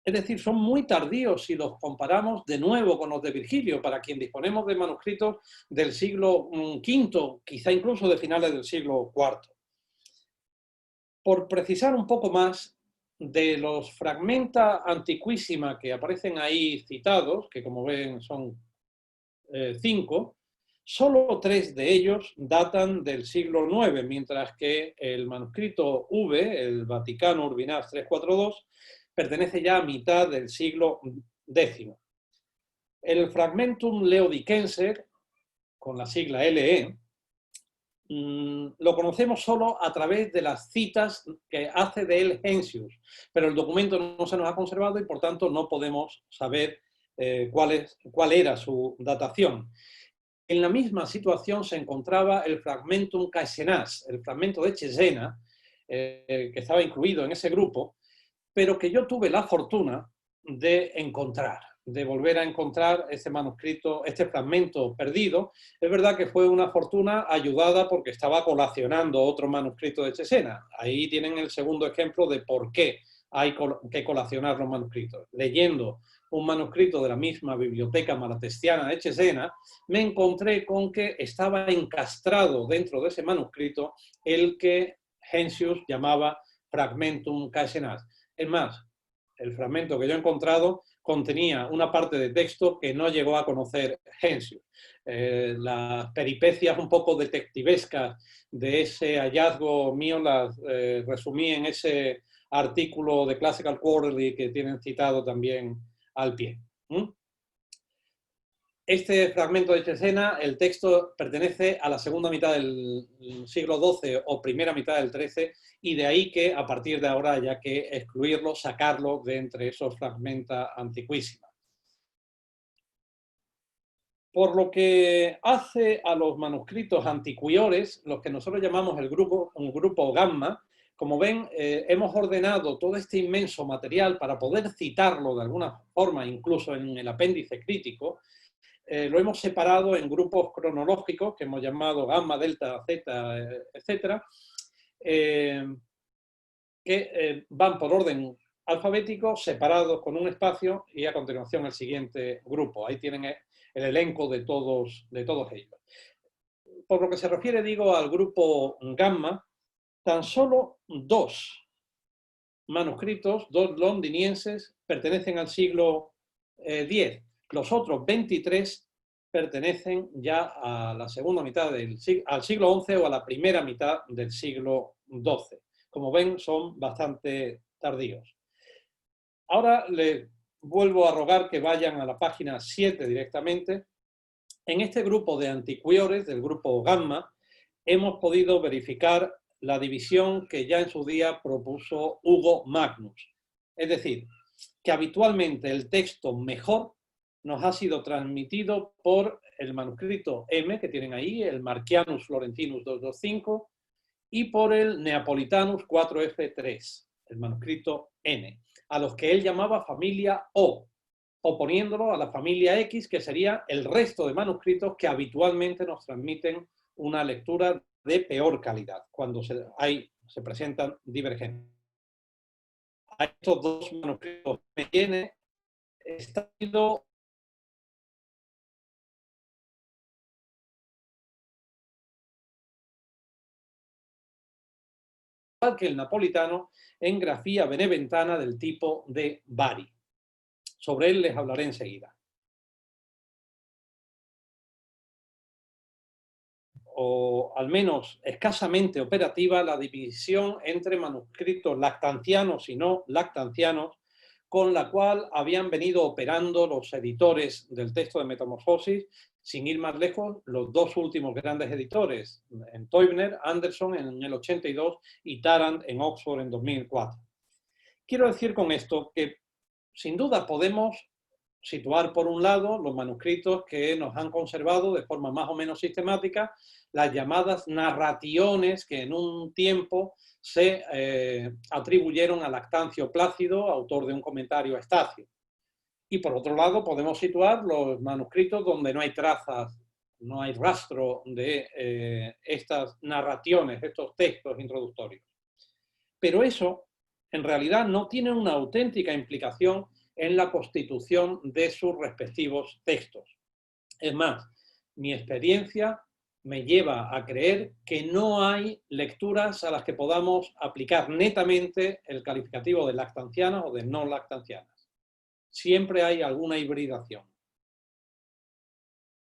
Speaker 2: Es decir, son muy tardíos si los comparamos de nuevo con los de Virgilio, para quien disponemos de manuscritos del siglo V, quizá incluso de finales del siglo IV. Por precisar un poco más, de los fragmenta antiquísima que aparecen ahí citados, que como ven son 5, solo 3 de ellos datan del siglo IX, mientras que el manuscrito V, el Vaticano Urbinaz 342, pertenece ya a mitad del siglo X. El Fragmentum Leodicense, con la sigla LE, lo conocemos solo a través de las citas que hace de él Heinsius, pero el documento no se nos ha conservado y por tanto no podemos saber cuál era su datación. En la misma situación se encontraba el Fragmentum Caesenás, el fragmento de Cesena, que estaba incluido en ese grupo, pero que yo tuve la fortuna de encontrar. de volver a encontrar este manuscrito, este fragmento perdido. Es verdad que fue una fortuna ayudada porque estaba colacionando otro manuscrito de Cesena. Ahí tienen el segundo ejemplo de por qué hay que colacionar los manuscritos. Leyendo un manuscrito de la misma biblioteca malatestiana de Cesena, me encontré con que estaba encastrado dentro de ese manuscrito el que Heinsius llamaba Fragmentum Caesenat. Es más, el fragmento que yo he encontrado contenía una parte de texto que no llegó a conocer Heinsius. Las peripecias un poco detectivescas de ese hallazgo mío las resumí en ese artículo de Classical Quarterly que tienen citado también al pie. Este fragmento de Cesena, el texto pertenece a la segunda mitad del siglo XII o primera mitad del XIII, y de ahí que a partir de ahora haya que excluirlo, sacarlo de entre esos fragmenta antiquísima. Por lo que hace a los manuscritos antiquiores, los que nosotros llamamos un grupo gamma, como ven, hemos ordenado todo este inmenso material para poder citarlo de alguna forma, incluso en el apéndice crítico. Lo hemos separado en grupos cronológicos que hemos llamado gamma, delta, zeta, etcétera, que van por orden alfabético, separados con un espacio, y a continuación el siguiente grupo. Ahí tienen el elenco de todos ellos. Por lo que se refiere, digo, al grupo gamma, tan solo 2 manuscritos, 2 londinienses, pertenecen al siglo X. Los otros 23 pertenecen ya a la segunda mitad al siglo XI o a la primera mitad del siglo XII. Como ven, son bastante tardíos. Ahora les vuelvo a rogar que vayan a la página 7 directamente. En este grupo de antiquiores, del grupo gamma, hemos podido verificar la división que ya en su día propuso Hugo Magnus. Es decir, que habitualmente el texto mejor nos ha sido transmitido por el manuscrito M, que tienen ahí, el Marcianus Florentinus 225, y por el Neapolitanus 4F3, el manuscrito N, a los que él llamaba familia O, oponiéndolo a la familia X, que sería el resto de manuscritos que habitualmente nos transmiten una lectura de peor calidad, cuando se presentan divergencias. A estos 2 manuscritos N está sido que el napolitano en grafía beneventana del tipo de Bari. Sobre él les hablaré enseguida. O al menos escasamente operativa la división entre manuscritos lactancianos y no lactancianos, con la cual habían venido operando los editores del texto de Metamorfosis, sin ir más lejos, los 2 últimos grandes editores, en Teubner, Anderson en el 82 y Tarrant en Oxford en 2004. Quiero decir con esto que sin duda podemos situar por un lado los manuscritos que nos han conservado de forma más o menos sistemática, las llamadas narraciones que en un tiempo se atribuyeron a Lactancio Plácido, autor de un comentario a Estacio. Y por otro lado podemos situar los manuscritos donde no hay trazas, no hay rastro de estas narraciones, estos textos introductorios. Pero eso en realidad no tiene una auténtica implicación en la constitución de sus respectivos textos. Es más, mi experiencia me lleva a creer que no hay lecturas a las que podamos aplicar netamente el calificativo de lactancianas o de no lactancianas. Siempre hay alguna hibridación.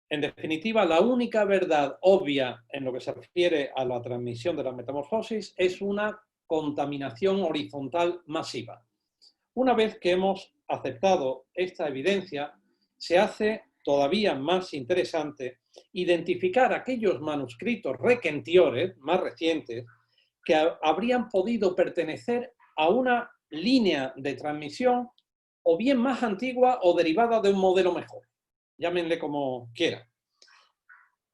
Speaker 2: En definitiva, la única verdad obvia en lo que se refiere a la transmisión de la metamorfosis es una contaminación horizontal masiva. Una vez que hemos aceptado esta evidencia, se hace todavía más interesante identificar aquellos manuscritos requentiores más recientes que habrían podido pertenecer a una línea de transmisión o bien más antigua o derivada de un modelo mejor. Llámenle como quieran.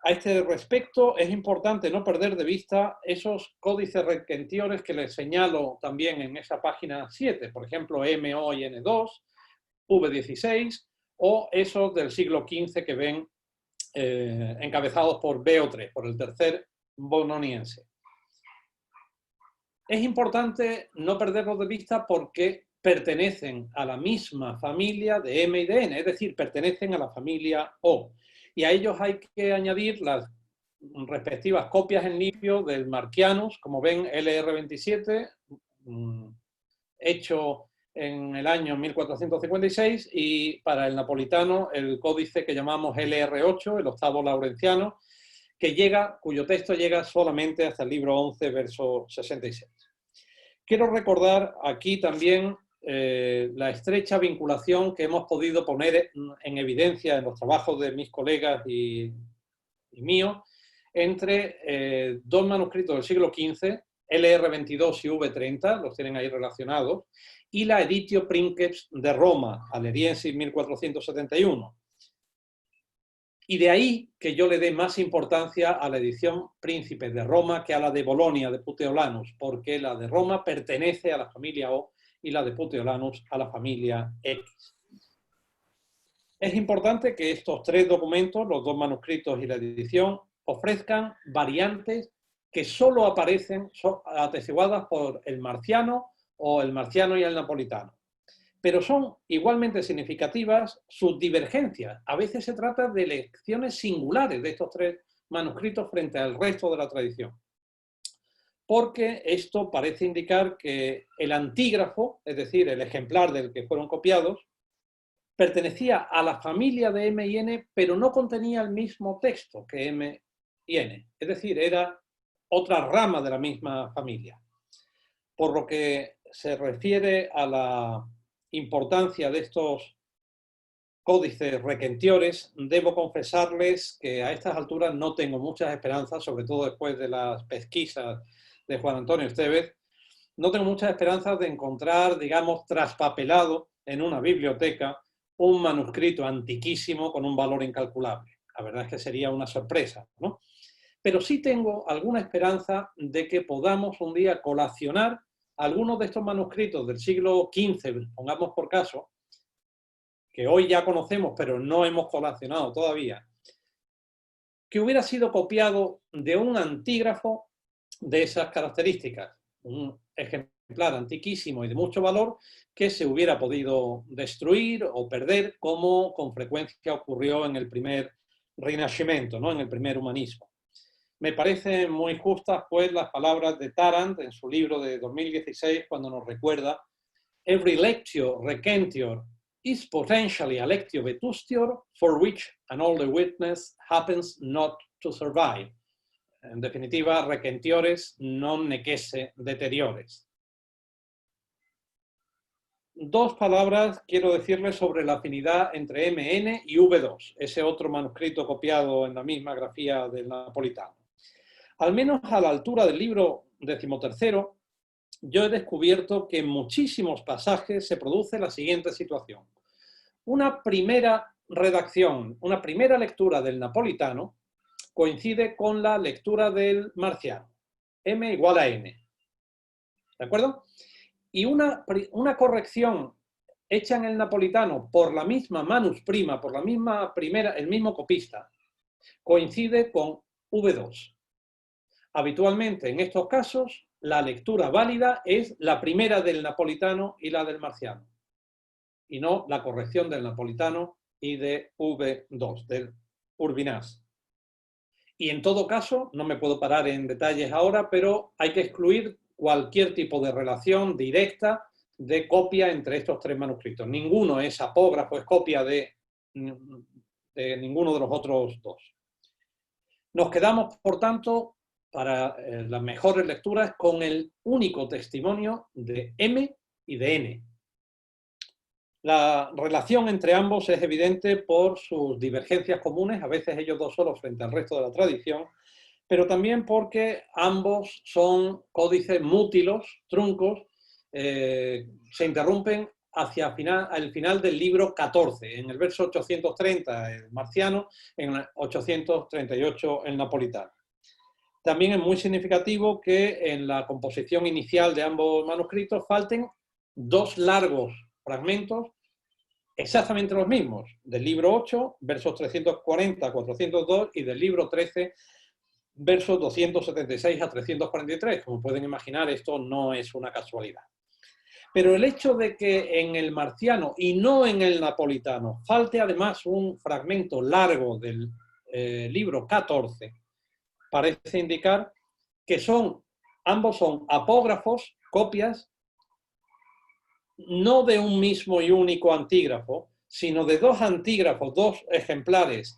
Speaker 2: A este respecto es importante no perder de vista esos códices requentiores que les señalo también en esa página 7, por ejemplo MO y N2, V16 o esos del siglo XV que ven encabezados por Beotre, por el tercer bononiense. Es importante no perderlos de vista porque pertenecen a la misma familia de M y de N, es decir, pertenecen a la familia O. Y a ellos hay que añadir las respectivas copias en limpio del Marcianus, como ven, LR27, hecho en el año 1456, y para el napolitano el códice que llamamos LR8, el octavo laurenciano, cuyo texto llega solamente hasta el libro 11, verso 66. Quiero recordar aquí también la estrecha vinculación que hemos podido poner en evidencia en los trabajos de mis colegas y mío entre dos manuscritos del siglo XV, LR22 y V30, los tienen ahí relacionados, y la Editio Princeps de Roma, Aleriensis 1471. Y de ahí que yo le dé más importancia a la edición Príncipes de Roma que a la de Bolonia de Puteolanus, porque la de Roma pertenece a la familia O y la de Puteolanus a la familia X. Es importante que estos tres documentos, los dos manuscritos y la edición, ofrezcan variantes que solo aparecen atestiguadas por el marciano o el marciano y el napolitano. Pero son igualmente significativas sus divergencias. A veces se trata de lecciones singulares de estos tres manuscritos frente al resto de la tradición. Porque esto parece indicar que el antígrafo, es decir, el ejemplar del que fueron copiados, pertenecía a la familia de M y N, pero no contenía el mismo texto que M y N. Es decir, era otra rama de la misma familia. Por lo que se refiere a la importancia de estos códices requentiores, debo confesarles que a estas alturas no tengo muchas esperanzas, sobre todo después de las pesquisas de Juan Antonio Estevez, no tengo muchas esperanzas de encontrar, digamos, traspapelado en una biblioteca un manuscrito antiquísimo con un valor incalculable. La verdad es que sería una sorpresa, ¿no? Pero sí tengo alguna esperanza de que podamos un día colacionar algunos de estos manuscritos del siglo XV, pongamos por caso, que hoy ya conocemos pero no hemos colacionado todavía, que hubiera sido copiado de un antígrafo de esas características, un ejemplar antiquísimo y de mucho valor que se hubiera podido destruir o perder, como con frecuencia ocurrió en el primer Rinascimento, ¿no? En el primer humanismo. Me parecen muy justas, pues, las palabras de Tarrant en su libro de 2016, cuando nos recuerda: "Every lectio requentior is potentially a lectio vetustior, for which an older witness happens not to survive." En definitiva, requentiores non nequesse deteriores. Dos palabras quiero decirles sobre la afinidad entre MN y V2, ese otro manuscrito copiado en la misma grafía del napolitano. Al menos a la altura del libro 13, yo he descubierto que en muchísimos pasajes se produce la siguiente situación. Una primera redacción, una primera lectura del napolitano coincide con la lectura del marciano, M igual a N. ¿De acuerdo? Y una corrección hecha en el napolitano por la misma manus prima, por la misma el mismo copista, coincide con V2. Habitualmente, en estos casos, la lectura válida es la primera del napolitano y la del marciano, y no la corrección del napolitano y de V2, del Urbinás. Y en todo caso, no me puedo parar en detalles ahora, pero hay que excluir cualquier tipo de relación directa de copia entre estos tres manuscritos. Ninguno es apógrafo, es copia de ninguno de los otros dos. Nos quedamos, por tanto, para las mejores lecturas, con el único testimonio de M y de N. La relación entre ambos es evidente por sus divergencias comunes, a veces ellos dos solos frente al resto de la tradición, pero también porque ambos son códices mútilos, truncos, se interrumpen hacia el final del libro 14, en el verso 830 el marciano, en el 838 el napolitano. También es muy significativo que en la composición inicial de ambos manuscritos falten dos largos fragmentos exactamente los mismos, del libro 8, versos 340 a 402, y del libro 13, versos 276 a 343. Como pueden imaginar, esto no es una casualidad. Pero el hecho de que en el marciano y no en el napolitano falte además un fragmento largo del libro 14, parece indicar que ambos son apógrafos, copias, no de un mismo y único antígrafo, sino de dos antígrafos, dos ejemplares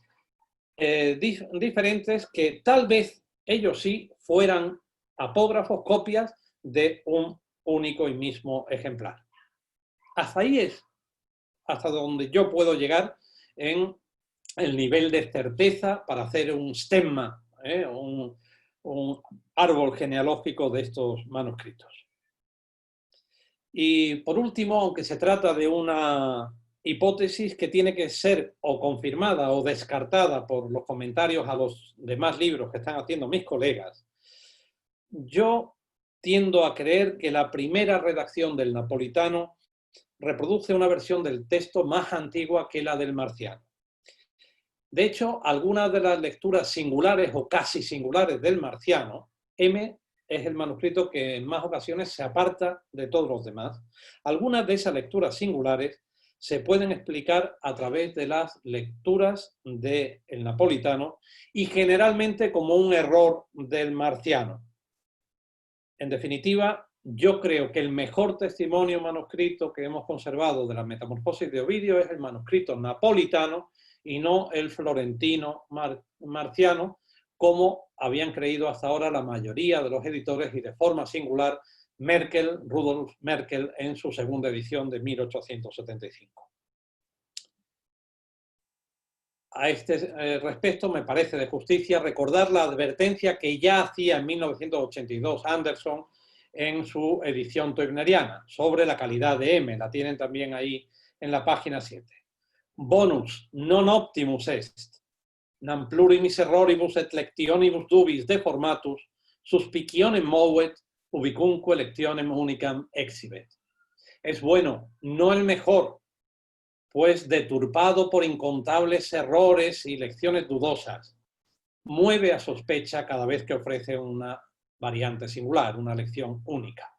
Speaker 2: diferentes, que tal vez ellos sí fueran apógrafos, copias de un único y mismo ejemplar. Hasta ahí es hasta donde yo puedo llegar en el nivel de certeza para hacer un stemma, un árbol genealógico de estos manuscritos. Y por último, aunque se trata de una hipótesis que tiene que ser o confirmada o descartada por los comentarios a los demás libros que están haciendo mis colegas, yo tiendo a creer que la primera redacción del napolitano reproduce una versión del texto más antigua que la del marciano. De hecho, algunas de las lecturas singulares o casi singulares del marciano, M es el manuscrito que en más ocasiones se aparta de todos los demás. Algunas de esas lecturas singulares se pueden explicar a través de las lecturas del napolitano y generalmente como un error del marciano. En definitiva, yo creo que el mejor testimonio manuscrito que hemos conservado de la Metamorfosis de Ovidio es el manuscrito napolitano y no el florentino marciano, como habían creído hasta ahora la mayoría de los editores y de forma singular Rudolf Merkel, en su segunda edición de 1875. A este respecto, me parece de justicia recordar la advertencia que ya hacía en 1982 Anderson en su edición toibneriana sobre la calidad de M. La tienen también ahí en la página 7. Bonus non optimus est, nam plurimis erroribus et lectionibus dubis deformatus, suspicionem movet, ubicunque lectionem unicam exhibet. Es bueno, no el mejor, pues deturpado por incontables errores y lecciones dudosas, mueve a sospecha cada vez que ofrece una variante singular, una lección única.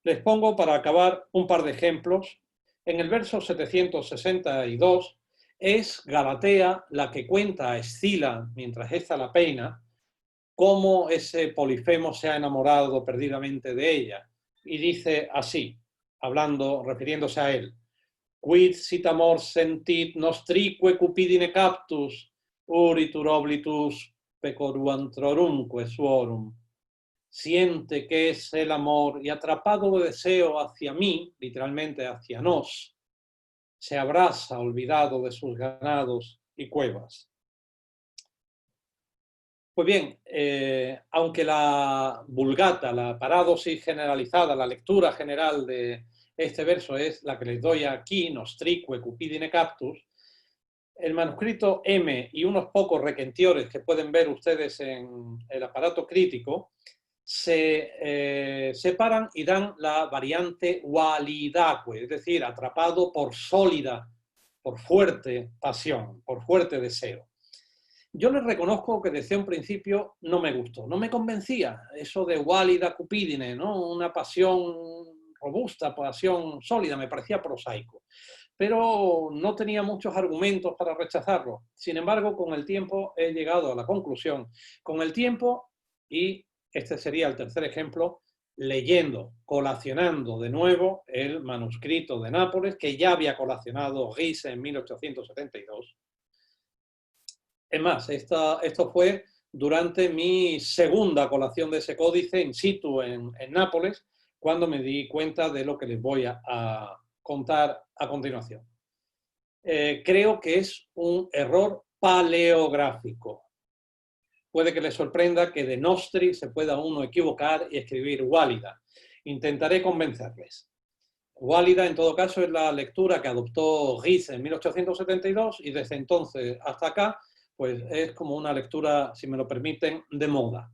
Speaker 2: Les pongo para acabar un par de ejemplos. En el verso 762 es Galatea la que cuenta a Escila, mientras ésta la peina, cómo ese Polifemo se ha enamorado perdidamente de ella. Y dice así, refiriéndose a él: Quid sit amor sentit nostrique cupidine captus, uritur oblitus pecoruantrorumque suorum. Siente que es el amor y atrapado de deseo hacia mí, literalmente hacia nos, se abraza olvidado de sus ganados y cuevas. Pues bien, aunque la vulgata, la parádosis generalizada, la lectura general de este verso es la que les doy aquí, nostrique cupidine captus, el manuscrito M y unos pocos requentiores que pueden ver ustedes en el aparato crítico se separan y dan la variante validaque, es decir, atrapado por sólida, por fuerte pasión, por fuerte deseo. Yo les reconozco que desde un principio no me gustó, no me convencía eso de válida cupidine, ¿no? Una pasión robusta, pasión sólida, me parecía prosaico. Pero no tenía muchos argumentos para rechazarlo. Sin embargo, con el tiempo he llegado a la conclusión. Con el tiempo, y este sería el tercer ejemplo, leyendo, colacionando de nuevo el manuscrito de Nápoles, que ya había colacionado Giese en 1872. Es más, esto fue durante mi segunda colación de ese códice in situ en Nápoles, cuando me di cuenta de lo que les voy a contar a continuación. Creo que es un error paleográfico. Puede que les sorprenda que de nostri se pueda uno equivocar y escribir válida. Intentaré convencerles. Válida, en todo caso, es la lectura que adoptó Giese en 1872 y desde entonces hasta acá pues es como una lectura, si me lo permiten, de moda.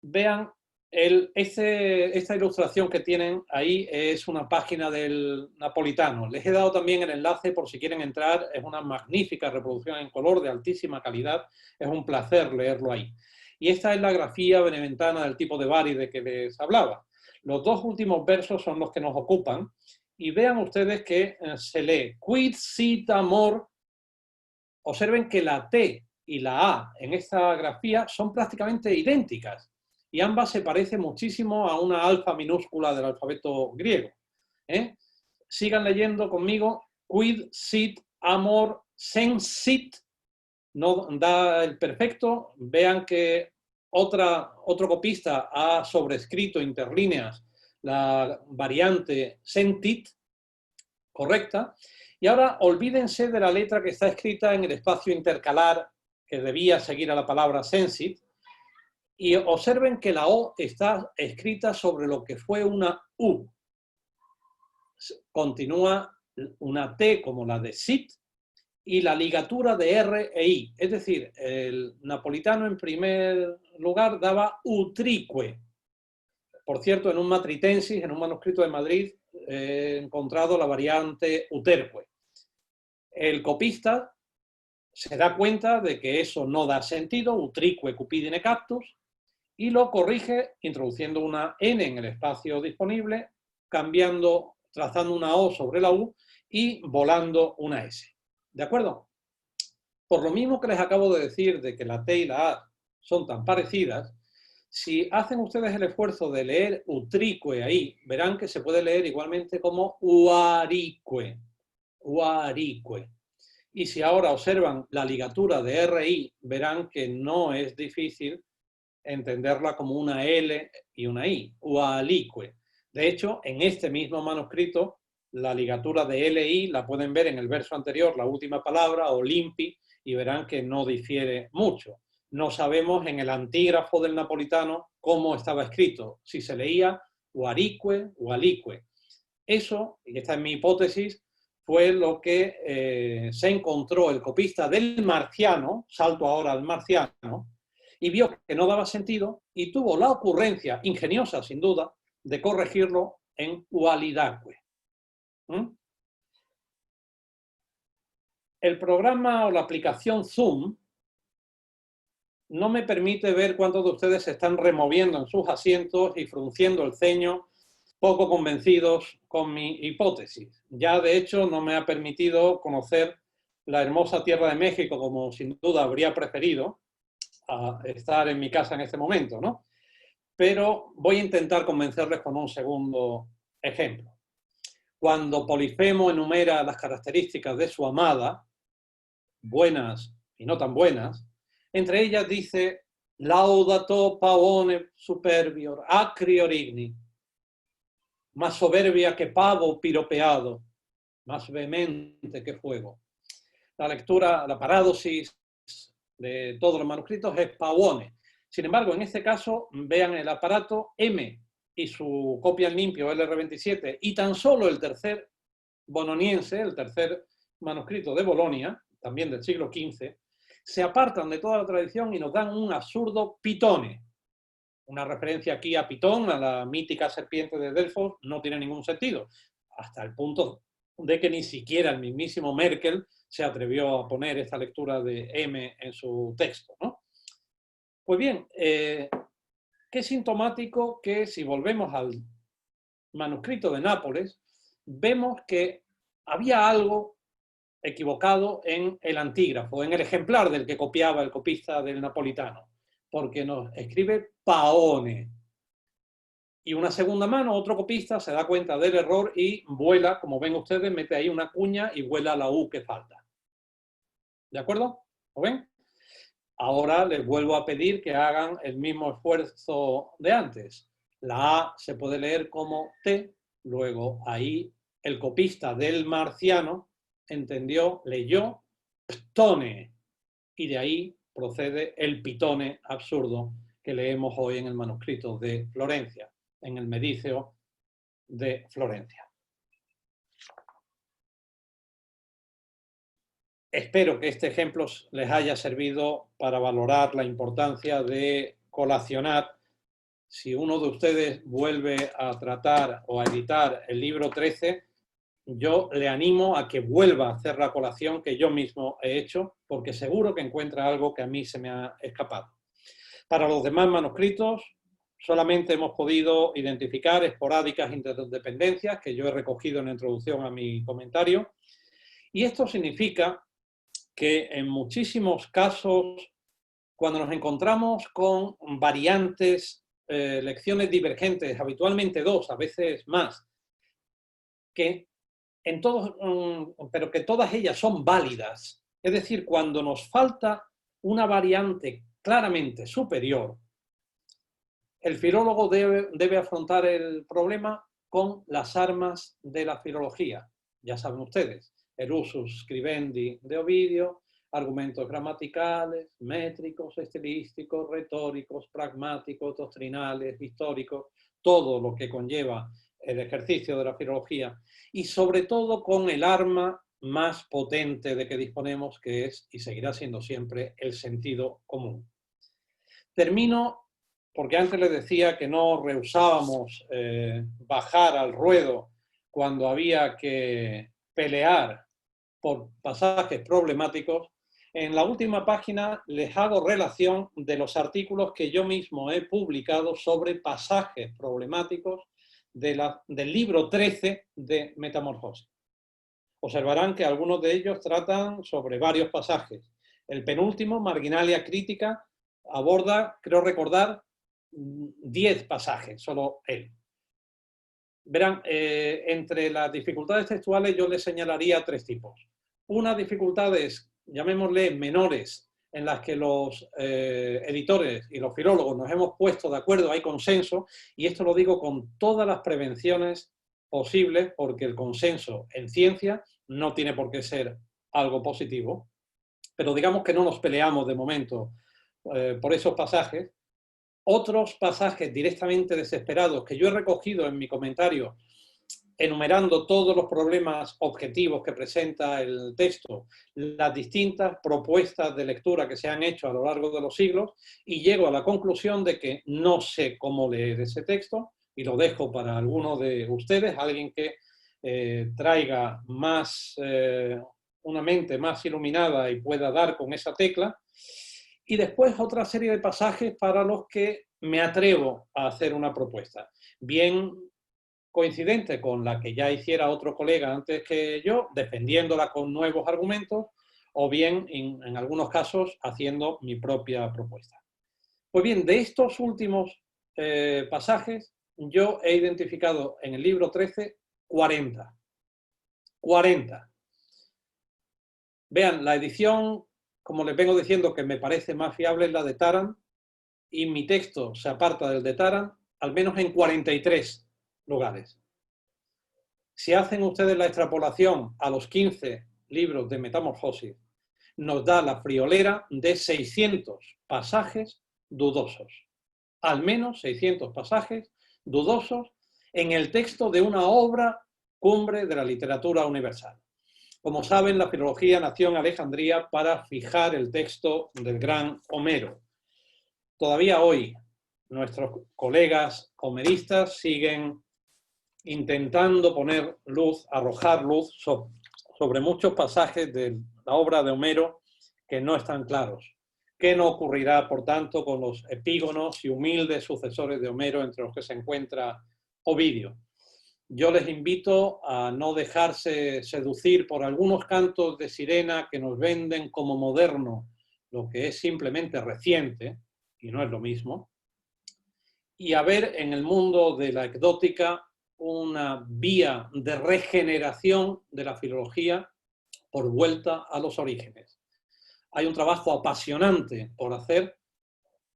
Speaker 2: Vean Esta ilustración que tienen ahí es una página del Napolitano. Les he dado también el enlace por si quieren entrar. Es una magnífica reproducción en color de altísima calidad. Es un placer leerlo ahí. Y esta es la grafía beneventana del tipo de Bari de que les hablaba. Los dos últimos versos son los que nos ocupan. Y vean ustedes que se lee quid sit amor. Observen que la T y la A en esta grafía son prácticamente idénticas. Y ambas se parecen muchísimo a una alfa minúscula del alfabeto griego. Sigan leyendo conmigo. Quid sit amor sensit. No da el perfecto. Vean que otro copista ha sobrescrito interlíneas la variante sentit, correcta. Y ahora olvídense de la letra que está escrita en el espacio intercalar que debía seguir a la palabra sensit. Y observen que la O está escrita sobre lo que fue una U. Continúa una T como la de sit y la ligatura de R e I. Es decir, el napolitano en primer lugar daba utrique. Por cierto, en un matritensis, en un manuscrito de Madrid, he encontrado la variante uterque. El copista se da cuenta de que eso no da sentido, utrique cupidine cactus, y lo corrige introduciendo una N en el espacio disponible, trazando una O sobre la U y volando una S. ¿De acuerdo? Por lo mismo que les acabo de decir de que la T y la A son tan parecidas, si hacen ustedes el esfuerzo de leer utrique ahí, verán que se puede leer igualmente como uarique. Uarique. Y si ahora observan la ligatura de RI, verán que no es difícil entenderla como una L y una I, ualique. De hecho, en este mismo manuscrito, la ligatura de LI la pueden ver en el verso anterior, la última palabra, olimpi, y verán que no difiere mucho. No sabemos en el antígrafo del napolitano cómo estaba escrito, si se leía uarique, ualique. Eso, y esta es mi hipótesis, fue lo que se encontró el copista del marciano, salto ahora al marciano, y vio que no daba sentido y tuvo la ocurrencia, ingeniosa sin duda, de corregirlo en ualidaque. El programa o la aplicación Zoom no me permite ver cuántos de ustedes se están removiendo en sus asientos y frunciendo el ceño, poco convencidos con mi hipótesis. Ya, de hecho, no me ha permitido conocer la hermosa tierra de México, como sin duda habría preferido a estar en mi casa en este momento, ¿no? Pero voy a intentar convencerles con un segundo ejemplo. Cuando Polifemo enumera las características de su amada, buenas y no tan buenas, entre ellas dice laudato pavone superbior, acrior igni, más soberbia que pavo piropeado, más vehemente que fuego. La lectura, la parádosis de todos los manuscritos es pavone. Sin embargo, en este caso, vean el aparato M y su copia en limpio LR27 y tan solo el tercer bononiense, el tercer manuscrito de Bolonia, también del siglo XV, se apartan de toda la tradición y nos dan un absurdo pitone. Una referencia aquí a Pitón, a la mítica serpiente de Delfos, no tiene ningún sentido, hasta el punto de que ni siquiera el mismísimo Merkel se atrevió a poner esta lectura de M en su texto, ¿no? Pues bien, qué sintomático que si volvemos al manuscrito de Nápoles, vemos que había algo equivocado en el antígrafo, en el ejemplar del que copiaba el copista del napolitano, porque nos escribe paone. Y una segunda mano, otro copista se da cuenta del error y vuela, como ven ustedes, mete ahí una cuña y vuela la U que falta. ¿De acuerdo? ¿Lo ven? Ahora les vuelvo a pedir que hagan el mismo esfuerzo de antes. La A se puede leer como T, luego ahí el copista del marciano entendió, leyó ptone, y de ahí procede el pitone absurdo que leemos hoy en el manuscrito de Florencia, en el Mediceo de Florencia. Espero que este ejemplo les haya servido para valorar la importancia de colacionar si uno de ustedes vuelve a tratar o a editar el libro 13, yo le animo a que vuelva a hacer la colación que yo mismo he hecho, porque seguro que encuentra algo que a mí se me ha escapado. Para los demás manuscritos, solamente hemos podido identificar esporádicas interdependencias que yo he recogido en la introducción a mi comentario. Y esto significa que en muchísimos casos, cuando nos encontramos con variantes, lecciones divergentes, habitualmente dos, a veces más, pero que todas ellas son válidas. Es decir, cuando nos falta una variante claramente superior, el filólogo debe afrontar el problema con las armas de la filología. Ya saben ustedes, el usus scribendi de Ovidio, argumentos gramaticales, métricos, estilísticos, retóricos, pragmáticos, doctrinales, históricos, todo lo que conlleva el ejercicio de la filología, y sobre todo con el arma más potente de que disponemos, que es, y seguirá siendo siempre, el sentido común. Termino porque antes les decía que no rehusábamos bajar al ruedo cuando había que pelear por pasajes problemáticos. En la última página les hago relación de los artículos que yo mismo he publicado sobre pasajes problemáticos del libro 13 de Metamorfosis. Observarán que algunos de ellos tratan sobre varios pasajes. El penúltimo, Marginalia Crítica, aborda, creo recordar, 10 pasajes, solo él. Verán, entre las dificultades textuales yo les señalaría 3 tipos. Unas dificultades, llamémosle menores, en las que los editores y los filólogos nos hemos puesto de acuerdo, hay consenso, y esto lo digo con todas las prevenciones posibles, porque el consenso en ciencia no tiene por qué ser algo positivo, pero digamos que no nos peleamos de momento por esos pasajes. Otros pasajes directamente desesperados que yo he recogido en mi comentario, enumerando todos los problemas objetivos que presenta el texto, las distintas propuestas de lectura que se han hecho a lo largo de los siglos, y llego a la conclusión de que no sé cómo leer ese texto, y lo dejo para alguno de ustedes, alguien que traiga más, una mente más iluminada y pueda dar con esa tecla. Y después otra serie de pasajes para los que me atrevo a hacer una propuesta, bien coincidente con la que ya hiciera otro colega antes que yo, defendiéndola con nuevos argumentos, o bien, en algunos casos, haciendo mi propia propuesta. Pues bien, de estos últimos pasajes, yo he identificado en el libro 13 40. Vean, la edición, como les vengo diciendo, que me parece más fiable es la de Taran, y mi texto se aparta del de Taran al menos en 43 lugares. Si hacen ustedes la extrapolación a los 15 libros de Metamorfosis, nos da la friolera de 600 pasajes dudosos. Al menos 600 pasajes dudosos en el texto de una obra cumbre de la literatura universal. Como saben, la filología nació en Alejandría para fijar el texto del gran Homero. Todavía hoy, nuestros colegas homeristas siguen intentando poner luz, arrojar luz sobre muchos pasajes de la obra de Homero que no están claros. ¿Qué no ocurrirá, por tanto, con los epígonos y humildes sucesores de Homero, entre los que se encuentra Ovidio? Yo les invito a no dejarse seducir por algunos cantos de sirena que nos venden como moderno lo que es simplemente reciente, y no es lo mismo, y a ver en el mundo de la ecdótica una vía de regeneración de la filología por vuelta a los orígenes. Hay un trabajo apasionante por hacer,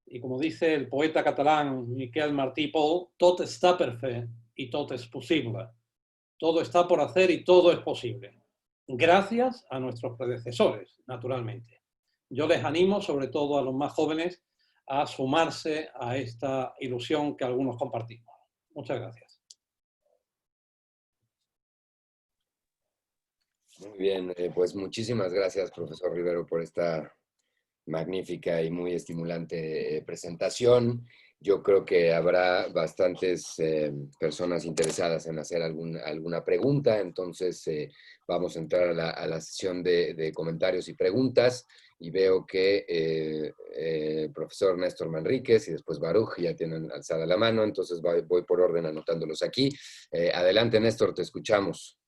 Speaker 2: y como dice el poeta catalán Miquel Martí Pol, tot està per fer y tot és possible. Todo está por hacer y todo es posible. Gracias a nuestros predecesores, naturalmente. Yo les animo, sobre todo a los más jóvenes, a sumarse a esta ilusión que algunos compartimos. Muchas gracias.
Speaker 3: Muy bien, pues muchísimas gracias, profesor Rivero, por esta magnífica y muy estimulante presentación. yo creo que habrá bastantes personas interesadas en hacer alguna pregunta, entonces vamos a entrar a la sesión de comentarios y preguntas, y veo que el profesor Néstor Manríquez y después Baruch ya tienen alzada la mano, entonces voy por orden anotándolos aquí. Adelante, Néstor, te escuchamos.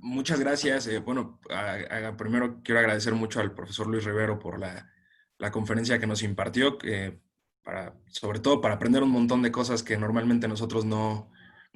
Speaker 4: Muchas gracias. Bueno, primero quiero agradecer mucho al profesor Luis Rivero por la conferencia que nos impartió, sobre todo para aprender un montón de cosas que normalmente nosotros no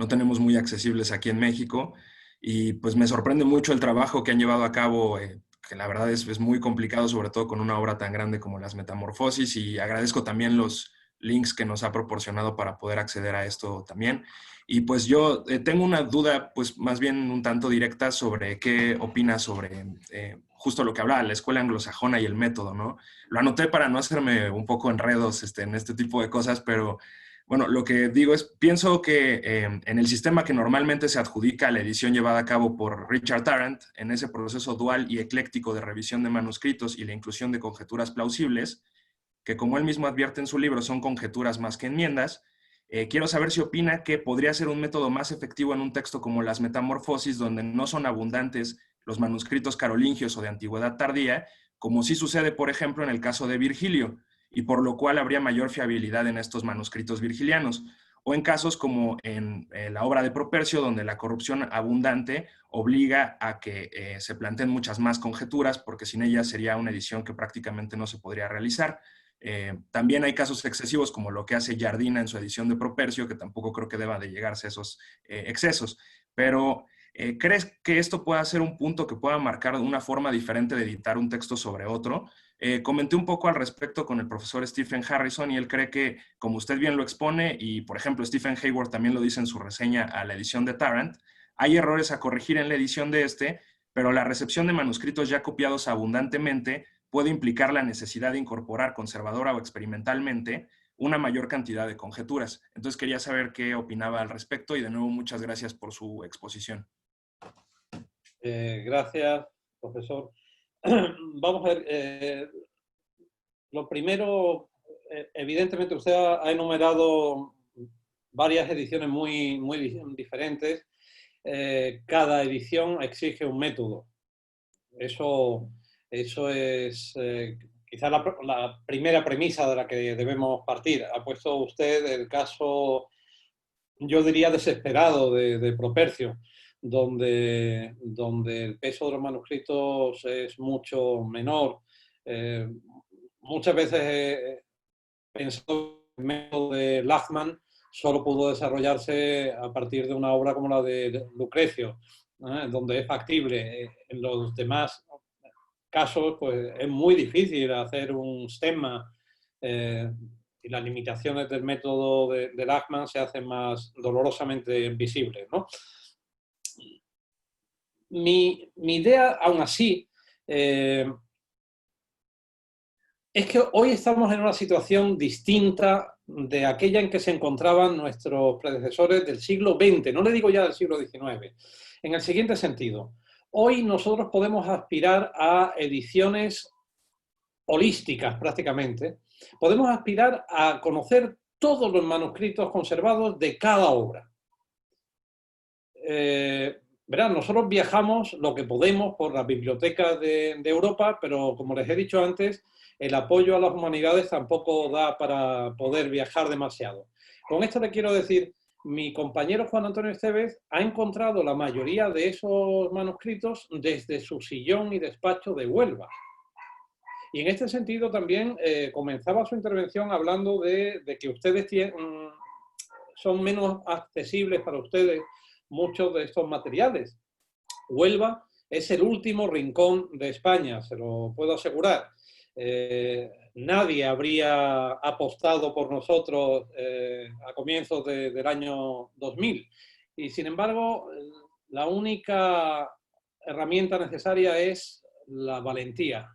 Speaker 4: tenemos muy accesibles aquí en México. Y pues me sorprende mucho el trabajo que han llevado a cabo, que la verdad es muy complicado, sobre todo con una obra tan grande como Las Metamorfosis, y agradezco también los links que nos ha proporcionado para poder acceder a esto también. Y pues yo tengo una duda, pues más bien un tanto directa, sobre qué opina sobre justo lo que hablaba, la escuela anglosajona y el método, ¿no? Lo anoté para no hacerme un poco enredos en este tipo de cosas, pero bueno, lo que digo es, pienso que en el sistema que normalmente se adjudica a la edición llevada a cabo por Richard Tarrant, en ese proceso dual y ecléctico de revisión de manuscritos y la inclusión de conjeturas plausibles, que como él mismo advierte en su libro son conjeturas más que enmiendas, quiero saber si opina que podría ser un método más efectivo en un texto como Las Metamorfosis, donde no son abundantes los manuscritos carolingios o de antigüedad tardía, como sí sucede, por ejemplo, en el caso de Virgilio, y por lo cual habría mayor fiabilidad en estos manuscritos virgilianos, o en casos como en la obra de Propercio, donde la corrupción abundante obliga a que se planteen muchas más conjeturas, porque sin ellas sería una edición que prácticamente no se podría realizar. También hay casos excesivos como lo que hace Jardina en su edición de Propercio, que tampoco creo que deba de llegarse a esos excesos. Pero, ¿crees que esto pueda ser un punto que pueda marcar una forma diferente de editar un texto sobre otro? Comenté un poco al respecto con el profesor Stephen Harrison y él cree que, como usted bien lo expone, y por ejemplo Stephen Hayward también lo dice en su reseña a la edición de Tarrant, hay errores a corregir en la edición de pero la recepción de manuscritos ya copiados abundantemente puede implicar la necesidad de incorporar conservadora o experimentalmente una mayor cantidad de conjeturas. Entonces quería saber qué opinaba al respecto y de nuevo muchas gracias por su exposición.
Speaker 2: Gracias, profesor. Vamos a ver, lo primero, evidentemente usted ha enumerado varias ediciones muy diferentes. Cada edición exige un método. Eso es quizá la primera premisa de la que debemos partir. Ha puesto usted el caso, yo diría, desesperado de Propercio, donde el peso de los manuscritos es mucho menor. Muchas veces he pensado que el método de Lachmann solo pudo desarrollarse a partir de una obra como la de Lucrecio, donde es factible. En los demás casos, pues es muy difícil hacer un stemma y las limitaciones del método de Lachmann se hacen más dolorosamente visibles, ¿no? Mi idea, aún así, es que hoy estamos en una situación distinta de aquella en que se encontraban nuestros predecesores del siglo XX, no le digo ya del siglo XIX, en el siguiente sentido. Hoy nosotros podemos aspirar a ediciones holísticas prácticamente. Podemos aspirar a conocer todos los manuscritos conservados de cada obra. Verán, nosotros viajamos lo que podemos por las bibliotecas de Europa, pero como les he dicho antes, el apoyo a las humanidades tampoco da para poder viajar demasiado. Con esto le quiero decir, mi compañero Juan Antonio Esteves ha encontrado la mayoría de esos manuscritos desde su sillón y despacho de Huelva. Y en este sentido también comenzaba su intervención hablando de que ustedes son menos accesibles para ustedes muchos de estos materiales. Huelva es el último rincón de España, se lo puedo asegurar. Nadie habría apostado por nosotros a comienzos del año 2000. Y sin embargo, la única herramienta necesaria es la valentía,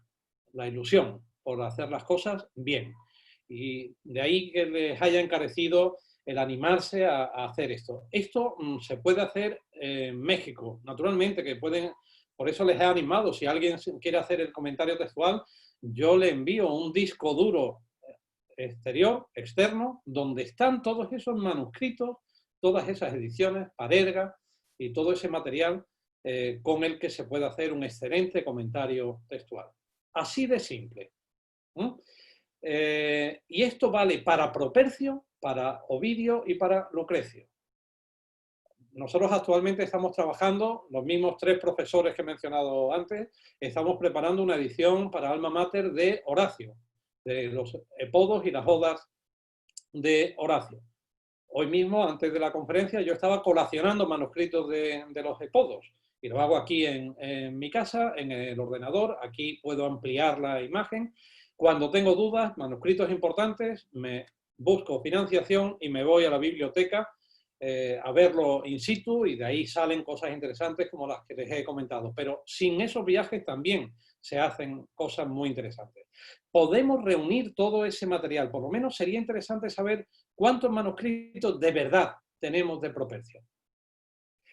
Speaker 2: la ilusión por hacer las cosas bien. Y de ahí que les haya encarecido el animarse a hacer esto. Esto se puede hacer en México, naturalmente, que pueden, por eso les he animado. Si alguien quiere hacer el comentario textual, yo le envío un disco duro exterior, externo, donde están todos esos manuscritos, todas esas ediciones, Parerga y todo ese material con el que se puede hacer un excelente comentario textual. Así de simple. Y esto vale para Propercio, para Ovidio y para Lucrecio. Nosotros actualmente estamos trabajando, los mismos 3 profesores que he mencionado antes, estamos preparando una edición para Alma Mater de Horacio, de los epodos y las odas de Horacio. Hoy mismo, antes de la conferencia, yo estaba colacionando manuscritos de los epodos y lo hago aquí en mi casa, en el ordenador. Aquí puedo ampliar la imagen. Cuando tengo dudas, manuscritos importantes, me busco financiación y me voy a la biblioteca a verlo in situ, y de ahí salen cosas interesantes como las que les he comentado. Pero sin esos viajes también se hacen cosas muy interesantes. Podemos reunir todo ese material. Por lo menos sería interesante saber cuántos manuscritos de verdad tenemos de Propercio.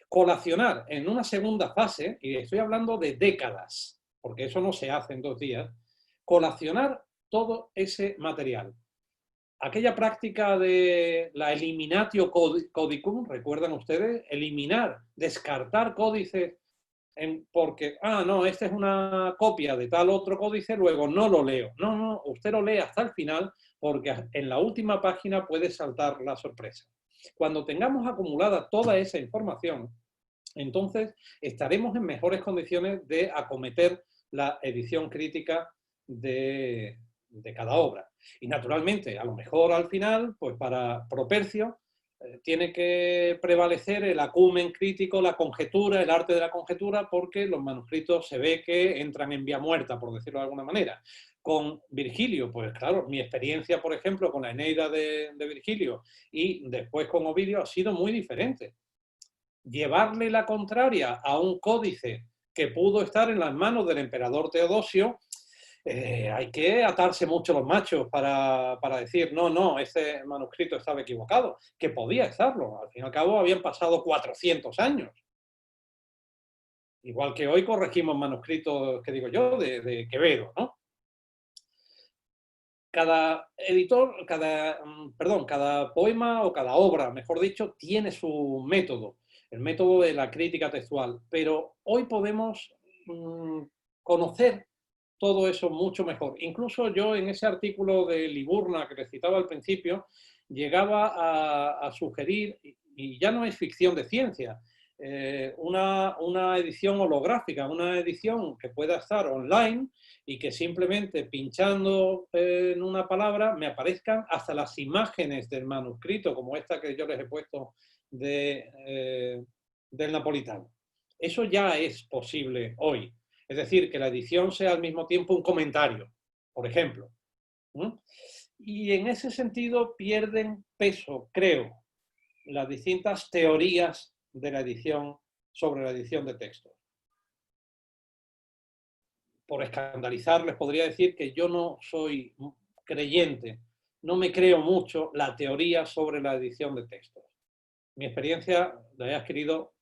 Speaker 2: Colacionar en una segunda fase, y estoy hablando de décadas, porque eso no se hace en 2 días, colacionar todo ese material. Aquella práctica de la eliminatio codicum, ¿recuerdan ustedes? Eliminar, descartar códices porque, no, esta es una copia de tal otro códice, luego no lo leo. No, no, usted lo lee hasta el final, porque en la última página puede saltar la sorpresa. Cuando tengamos acumulada toda esa información, entonces estaremos en mejores condiciones de acometer la edición crítica de cada obra. Y naturalmente, a lo mejor al final, pues para Propercio, tiene que prevalecer el acumen crítico, la conjetura, el arte de la conjetura, porque los manuscritos se ve que entran en vía muerta, por decirlo de alguna manera. Con Virgilio, pues claro, mi experiencia, por ejemplo, con la Eneida de Virgilio y después con Ovidio ha sido muy diferente. Llevarle la contraria a un códice que pudo estar en las manos del emperador Teodosio, hay que atarse mucho los machos para decir, no, ese manuscrito estaba equivocado, que podía estarlo. Al fin y al cabo habían pasado 400 años. Igual que hoy corregimos manuscritos, que digo yo, de Quevedo, ¿no? Cada editor, cada poema o cada obra, mejor dicho, tiene su método, el método de la crítica textual, pero hoy podemos conocer todo eso mucho mejor. Incluso yo en ese artículo de Liburna que les citaba al principio, llegaba a sugerir, y ya no es ficción de ciencia, una edición holográfica, una edición que pueda estar online y que simplemente pinchando en una palabra me aparezcan hasta las imágenes del manuscrito, como esta que yo les he puesto del napolitano. Eso ya es posible hoy. Es decir, que la edición sea al mismo tiempo un comentario, por ejemplo. Y en ese sentido pierden peso, creo, las distintas teorías de la edición sobre la edición de textos. Por escandalizar, les podría decir que yo no soy creyente, no me creo mucho la teoría sobre la edición de textos. Mi experiencia la he adquirido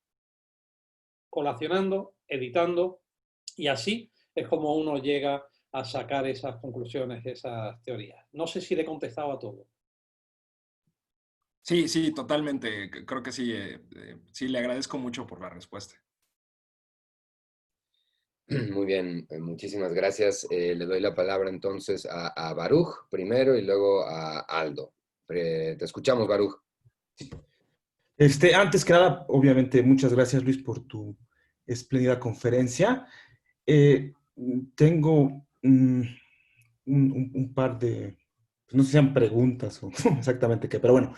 Speaker 2: colacionando, editando, y así es como uno llega a sacar esas conclusiones, esas teorías. No sé si le he contestado a todo.
Speaker 4: Sí, totalmente. Creo que sí. Sí, le agradezco mucho por la respuesta.
Speaker 3: Muy bien, muchísimas gracias. Le doy la palabra entonces a Baruch primero y luego a Aldo. Te escuchamos, Baruch.
Speaker 1: Antes que nada, obviamente, muchas gracias, Luis, por tu espléndida conferencia. Tengo un par de, no sé si sean preguntas o exactamente qué, pero bueno.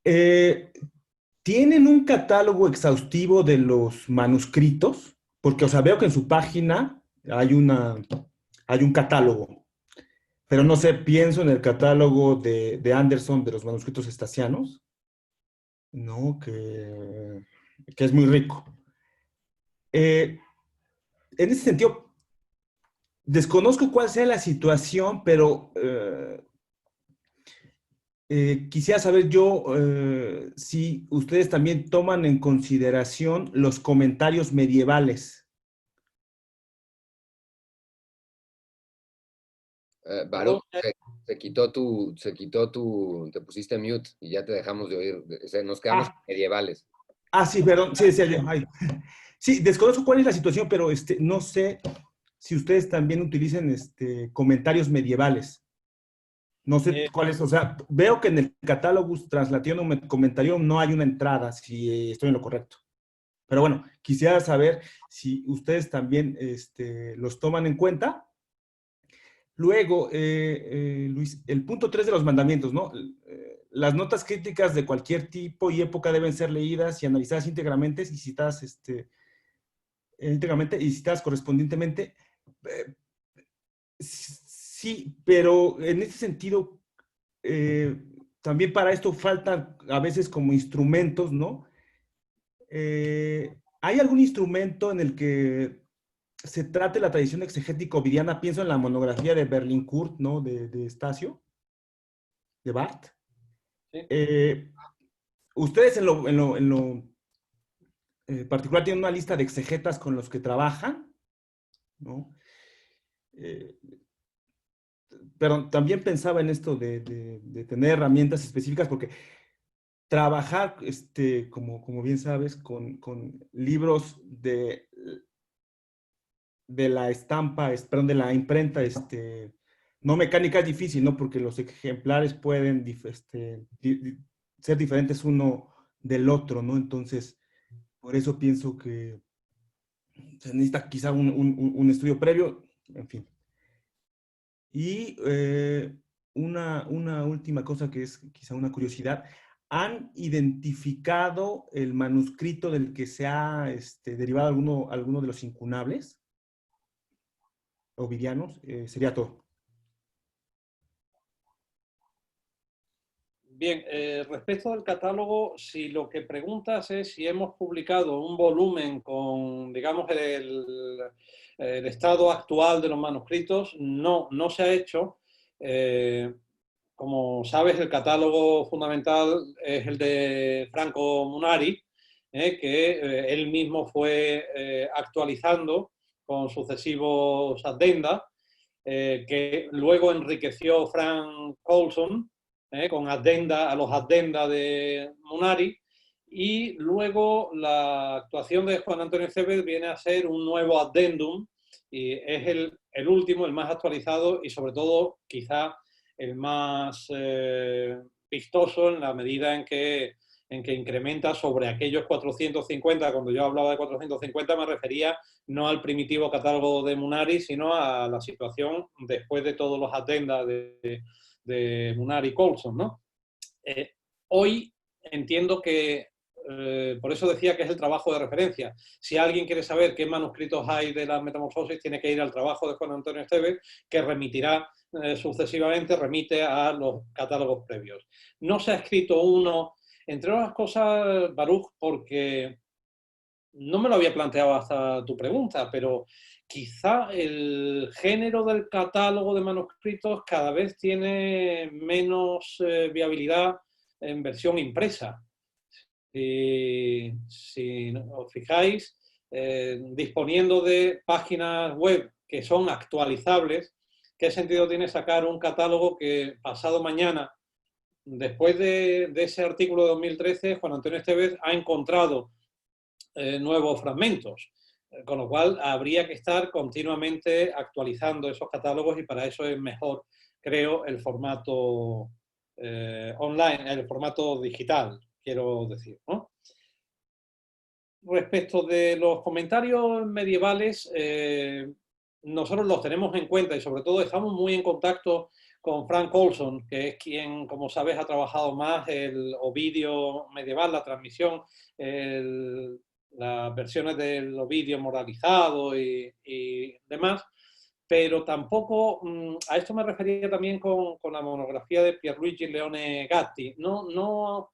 Speaker 1: ¿Tienen un catálogo exhaustivo de los manuscritos? Porque, o sea, veo que en su página hay un catálogo, pero no sé, pienso en el catálogo de Anderson de los manuscritos estacianos, ¿no? Que es muy rico. En ese sentido, desconozco cuál sea la situación, pero quisiera saber yo si ustedes también toman en consideración los comentarios medievales.
Speaker 3: Baruch, Se quitó te pusiste mute y ya te dejamos de oír. Nos quedamos medievales.
Speaker 1: Sí, perdón, sí, decía yo. Ay. Sí, desconozco cuál es la situación, pero no sé si ustedes también utilicen comentarios medievales. No sé cuál es, o sea, veo que en el catálogo Translation Commentarium no hay una entrada, si estoy en lo correcto. Pero bueno, quisiera saber si ustedes también los toman en cuenta. Luego, Luis, el punto 3 de los mandamientos, ¿no? Las notas críticas de cualquier tipo y época deben ser leídas y analizadas íntegramente y citadas correspondientemente. Sí, pero en ese sentido, también para esto faltan a veces como instrumentos, ¿no? ¿Hay algún instrumento en el que se trate la tradición exegética ovidiana? Pienso en la monografía de Berlincourt, ¿no? De Estacio, de Barth.
Speaker 2: Sí.
Speaker 1: Ustedes en lo particular tienen una lista de exegetas con los que trabajan, ¿no? Pero también pensaba en esto de tener herramientas específicas, porque trabajar, como bien sabes, con libros de la estampa, perdón, de la imprenta, no mecánica es difícil, ¿no? Porque los ejemplares pueden ser diferentes uno del otro, ¿no? Entonces, por eso pienso que se necesita quizá un estudio previo, en fin. Y una última cosa que es quizá una curiosidad. ¿Han identificado el manuscrito del que se ha derivado alguno de los incunables ovidianos? Sería todo.
Speaker 2: Bien, respecto al catálogo, si lo que preguntas es si hemos publicado un volumen con, digamos, el estado actual de los manuscritos, no se ha hecho. Como sabes, el catálogo fundamental es el de Franco Munari, que él mismo fue actualizando con sucesivos addendas, que luego enriqueció Frank Coulson, con addenda, a los addendas de Munari, y luego la actuación de Juan Antonio Esteves viene a ser un nuevo addendum, y es el último, el más actualizado y sobre todo quizá el más vistoso en la medida en que incrementa sobre aquellos 450. Cuando yo hablaba de 450 me refería no al primitivo catálogo de Munari, sino a la situación después de todos los addendas de Munari y Coulson, ¿no? Hoy entiendo que, por eso decía que es el trabajo de referencia. Si alguien quiere saber qué manuscritos hay de la Metamorfosis, tiene que ir al trabajo de Juan Antonio Esteves, que remitirá sucesivamente, remite a los catálogos previos. No se ha escrito uno, entre otras cosas, Baruch, porque no me lo había planteado hasta tu pregunta, pero quizá el género del catálogo de manuscritos cada vez tiene menos viabilidad en versión impresa. Si os fijáis, disponiendo de páginas web que son actualizables, ¿qué sentido tiene sacar un catálogo que pasado mañana, después de ese artículo de 2013, Juan Antonio Esteves ha encontrado nuevos fragmentos? Con lo cual habría que estar continuamente actualizando esos catálogos y para eso es mejor, creo, el formato online, el formato digital, quiero decir, ¿no? Respecto de los comentarios medievales, nosotros los tenemos en cuenta y sobre todo estamos muy en contacto con Frank Coulson, que es quien, como sabes, ha trabajado más el Ovidio medieval, la transmisión, las versiones del Ovidio moralizado y demás, pero tampoco, a esto me refería también con la monografía de Pierluigi Leone Gatti. No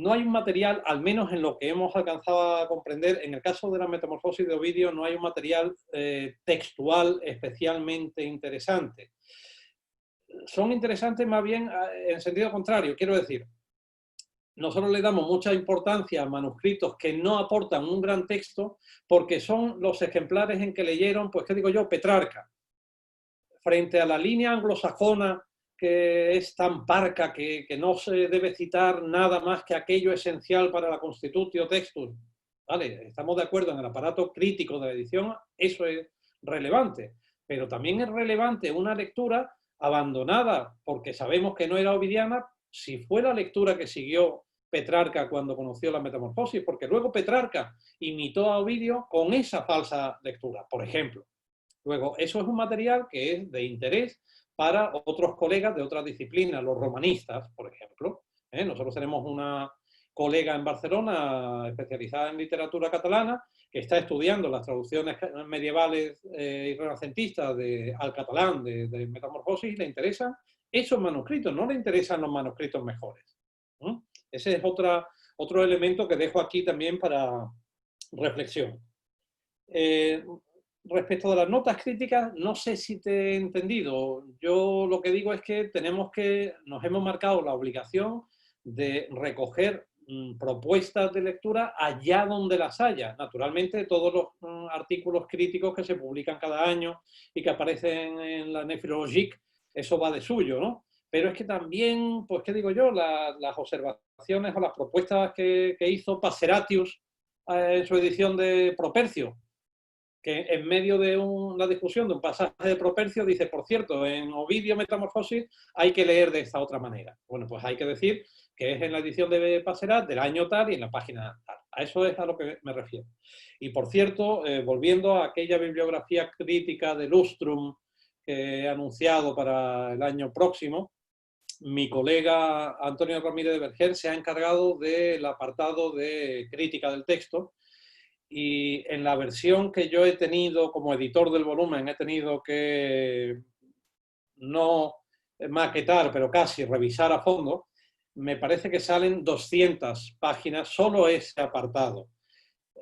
Speaker 2: hay un material, al menos en lo que hemos alcanzado a comprender, en el caso de la Metamorfosis de Ovidio, no hay un material textual especialmente interesante. Son interesantes más bien en sentido contrario, quiero decir, nosotros le damos mucha importancia a manuscritos que no aportan un gran texto porque son los ejemplares en que leyeron, pues qué digo yo, Petrarca. Frente a la línea anglosajona que es tan parca que no se debe citar nada más que aquello esencial para la Constitutio Textus. Vale, estamos de acuerdo en el aparato crítico de la edición, eso es relevante, pero también es relevante una lectura abandonada porque sabemos que no era ovidiana, si fue la lectura que siguió Petrarca cuando conoció la Metamorfosis, porque luego Petrarca imitó a Ovidio con esa falsa lectura, por ejemplo. Luego, eso es un material que es de interés para otros colegas de otras disciplinas, los romanistas, por ejemplo. Nosotros tenemos una colega en Barcelona especializada en literatura catalana que está estudiando las traducciones medievales y renacentistas al catalán de Metamorfosis y le interesan esos manuscritos, no le interesan los manuscritos mejores. Ese es otro elemento que dejo aquí también para reflexión. Respecto de las notas críticas, no sé si te he entendido. Yo lo que digo es que nos hemos marcado la obligación de recoger propuestas de lectura allá donde las haya. Naturalmente, todos los artículos críticos que se publican cada año y que aparecen en la Nephrologique, eso va de suyo, ¿no? Pero es que también, pues, ¿qué digo yo? Las observaciones o las propuestas que hizo Passeratius en su edición de Propercio, que en medio de la discusión de un pasaje de Propercio dice, por cierto, en Ovidio Metamorfosis hay que leer de esta otra manera. Bueno, pues hay que decir que es en la edición de Passerat del año tal y en la página tal. A eso es a lo que me refiero. Y por cierto, volviendo a aquella bibliografía crítica de Lustrum que he anunciado para el año próximo, mi colega Antonio Ramírez de Verger se ha encargado del apartado de crítica del texto. Y en la versión que yo he tenido como editor del volumen, he tenido que no maquetar, pero casi revisar a fondo, me parece que salen 200 páginas, solo ese apartado.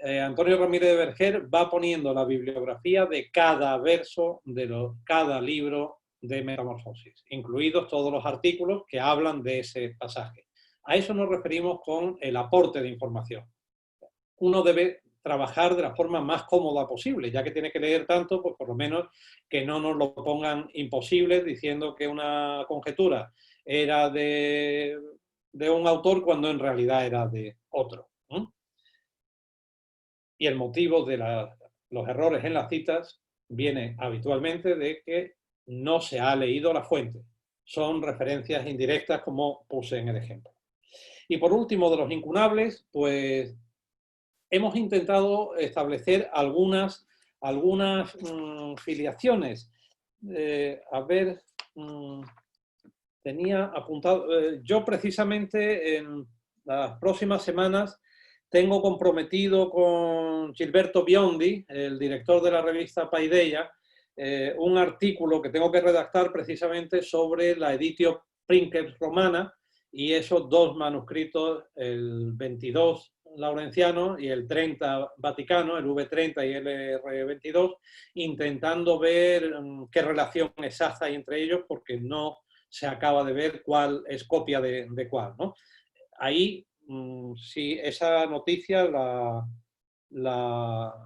Speaker 2: Antonio Ramírez de Verger va poniendo la bibliografía de cada verso de cada libro de Metamorfosis, incluidos todos los artículos que hablan de ese pasaje. A eso nos referimos con el aporte de información. Uno debe trabajar de la forma más cómoda posible, ya que tiene que leer tanto, pues por lo menos que no nos lo pongan imposible diciendo que una conjetura era de un autor cuando en realidad era de otro. Y el motivo de los errores en las citas viene habitualmente de que no se ha leído la fuente. Son referencias indirectas, como puse en el ejemplo. Y por último, de los incunables, pues hemos intentado establecer algunas filiaciones. A ver, tenía apuntado, yo precisamente en las próximas semanas tengo comprometido con Gilberto Biondi, el director de la revista Paideia, un artículo que tengo que redactar precisamente sobre la editio Princeps Romana y esos dos manuscritos, el 22 laurenciano y el 30 vaticano, el V30 y el R22, intentando ver qué relación exacta hay entre ellos, porque no se acaba de ver cuál es copia de cuál, ¿no? Ahí, sí, esa noticia la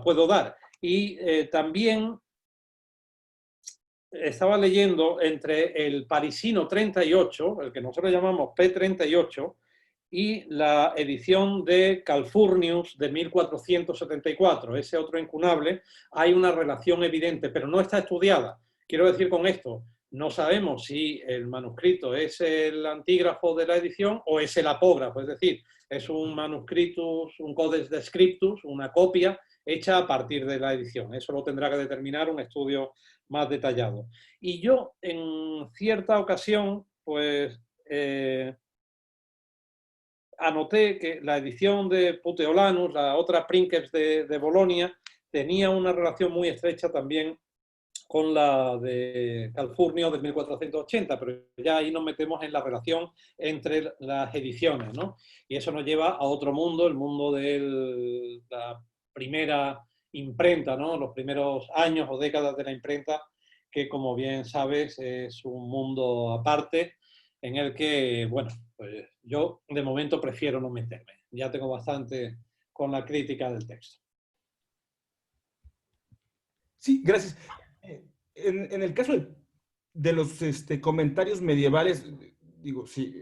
Speaker 2: puedo dar. Y también estaba leyendo entre el parisino 38, el que nosotros llamamos P38, y la edición de Calfurnius de 1474, ese otro incunable, hay una relación evidente, pero no está estudiada. Quiero decir con esto, no sabemos si el manuscrito es el antígrafo de la edición o es el apógrafo, es decir, es un manuscritus, un codex de scriptus, una copia hecha a partir de la edición. Eso lo tendrá que determinar un estudio más detallado. Y yo, en cierta ocasión, pues anoté que la edición de Puteolanus, la otra Princeps de Bolonia, tenía una relación muy estrecha también con la de Calfurnio de 1480, pero ya ahí nos metemos en la relación entre las ediciones, ¿no? Y eso nos lleva a otro mundo, el mundo de la primera imprenta, ¿no? Los primeros años o décadas de la imprenta, que como bien sabes es un mundo aparte en el que, bueno, pues yo de momento prefiero no meterme. Ya tengo bastante con la crítica del texto.
Speaker 1: Sí, gracias. En el caso de los comentarios medievales, digo, sí,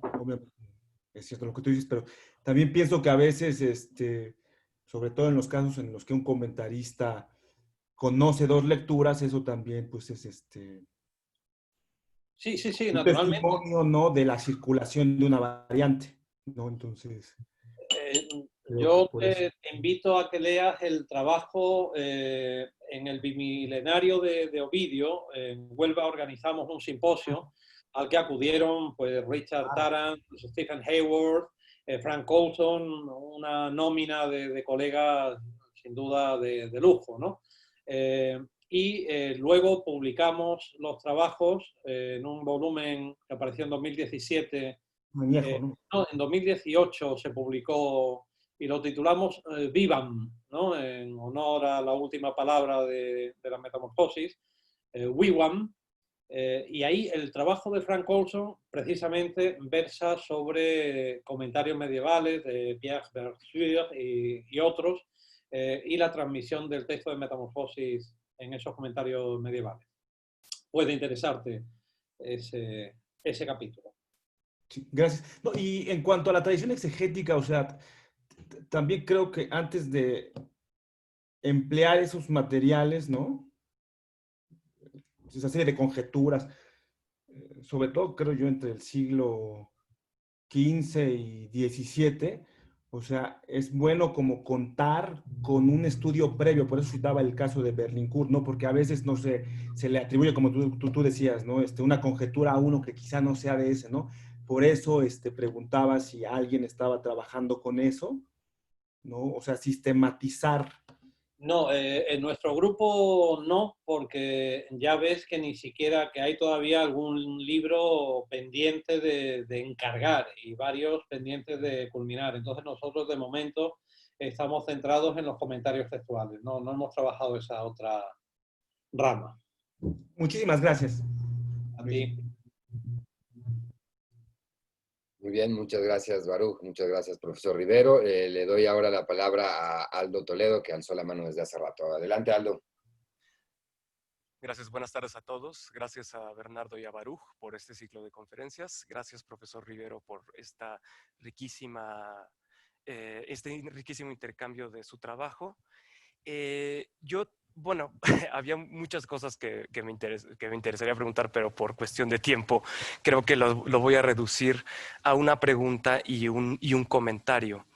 Speaker 1: obviamente es cierto lo que tú dices, pero también pienso que a veces, sobre todo en los casos en los que un comentarista conoce dos lecturas, eso también pues es
Speaker 2: Sí, sí, sí,
Speaker 1: un
Speaker 2: naturalmente.
Speaker 1: testimonio, ¿no?, de la circulación de una variante, ¿no? Entonces, creo que
Speaker 2: Yo
Speaker 1: por eso.
Speaker 2: te invito a que leas el trabajo en el bimilenario de Ovidio. En Huelva organizamos un simposio al que acudieron pues, Richard Tarrant, Stephen Hayward, Frank Coulson, una nómina de colegas sin duda de lujo, ¿no? Luego publicamos los trabajos en un volumen que apareció en 2017.
Speaker 1: Añejo, ¿no?
Speaker 2: No, en 2018 se publicó y lo titulamos Vivam, ¿no? En honor a la última palabra de la metamorfosis, Wigwam. Y ahí el trabajo de Frank Coulson precisamente versa sobre comentarios medievales de Pierre Bergsuir y otros, y la transmisión del texto de metamorfosis en esos comentarios medievales. Puede interesarte ese capítulo.
Speaker 1: Sí, gracias. No, y en cuanto a la tradición exegética, o sea, también creo que antes de emplear esos materiales, ¿no? Esa serie de conjeturas, sobre todo creo yo entre el siglo XV y XVII, o sea, es bueno como contar con un estudio previo, por eso citaba el caso de Berlincourt, ¿no? Porque a veces no se le atribuye, como tú decías, ¿no? Una conjetura a uno que quizá no sea de ese, ¿no? Por eso preguntaba si alguien estaba trabajando con eso, ¿no? O sea, sistematizar.
Speaker 2: No, en nuestro grupo no, porque ya ves que ni siquiera que hay todavía algún libro pendiente de encargar y varios pendientes de culminar. Entonces nosotros de momento estamos centrados en los comentarios textuales. No, no hemos trabajado esa otra rama.
Speaker 1: Muchísimas gracias,
Speaker 2: A
Speaker 1: Luis.
Speaker 2: ti.
Speaker 3: Muy bien, muchas gracias, Baruch. Muchas gracias, profesor Rivero. Le doy ahora la palabra a Aldo Toledo, que alzó la mano desde hace rato. Adelante, Aldo.
Speaker 5: Gracias, buenas tardes a todos. Gracias a Bernardo y a Baruch por este ciclo de conferencias. Gracias, profesor Rivero, por este riquísimo intercambio de su trabajo. Bueno, había muchas cosas que me interesaría preguntar, pero por cuestión de tiempo creo que lo voy a reducir a una pregunta y un comentario.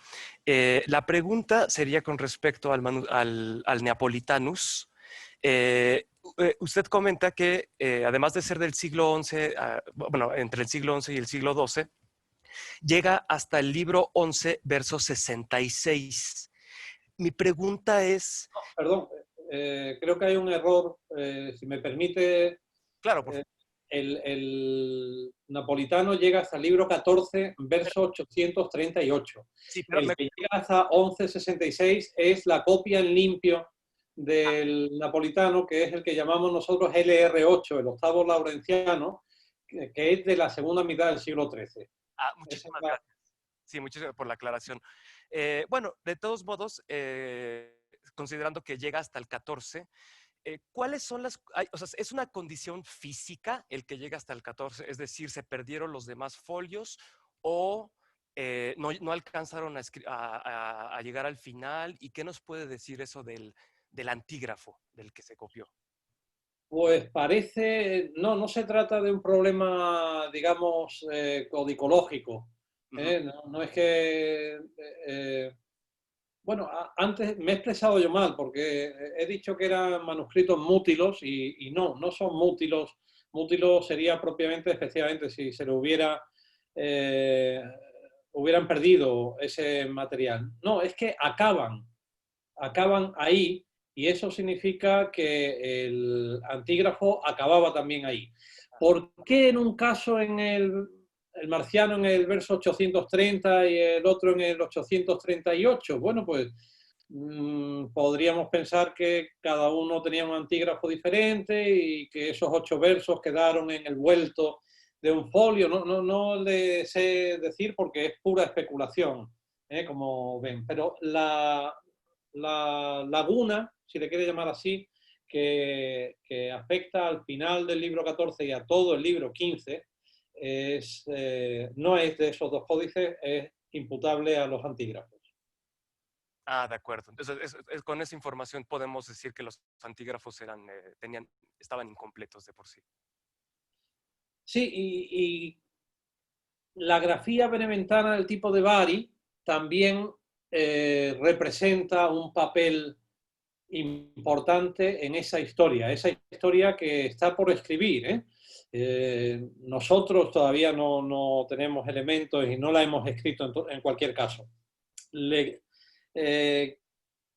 Speaker 5: La pregunta sería con respecto al Neapolitanus. Usted comenta que además de ser del siglo XI, bueno, entre el siglo XI y el siglo XII, llega hasta el libro 11, verso 66. Mi pregunta es...
Speaker 2: No, perdón, creo que hay un error, si me permite.
Speaker 5: Claro, por favor.
Speaker 2: El napolitano llega hasta el libro 14, verso 838.
Speaker 5: Sí, pero
Speaker 2: el que llega hasta 1166 es la copia en limpio del napolitano, que es el que llamamos nosotros LR8, el octavo laurenciano, que es de la segunda mitad del siglo XIII.
Speaker 5: Muchísimas gracias. Sí, muchas gracias por la aclaración. Bueno, de todos modos, considerando que llega hasta el 14, ¿cuáles son o sea, es una condición física el que llega hasta el 14? Es decir, ¿se perdieron los demás folios o no alcanzaron a llegar al final? ¿Y qué nos puede decir eso del antígrafo del que se copió?
Speaker 2: Pues parece, no se trata de un problema, digamos, codicológico. No es que... bueno, antes me he expresado yo mal porque he dicho que eran manuscritos mútilos y no son mútilos. Mútilos sería propiamente, efectivamente, si se le hubieran perdido ese material. No, es que acaban ahí y eso significa que el antígrafo acababa también ahí. ¿Por qué en un caso en el marciano en el verso 830 y el otro en el 838? Bueno, pues podríamos pensar que cada uno tenía un antígrafo diferente y que esos 8 versos quedaron en el vuelto de un folio. No le sé decir porque es pura especulación, como ven. Pero la laguna, si le quiere llamar así, que afecta al final del libro 14 y a todo el libro 15 no es de esos dos códices, es imputable a los antígrafos.
Speaker 5: Ah, de acuerdo. Entonces, con esa información podemos decir que los antígrafos estaban incompletos de por sí.
Speaker 2: Sí, y la grafía beneventana del tipo de Bari también representa un papel importante en esa historia que está por escribir. Nosotros todavía no tenemos elementos y no la hemos escrito en cualquier caso.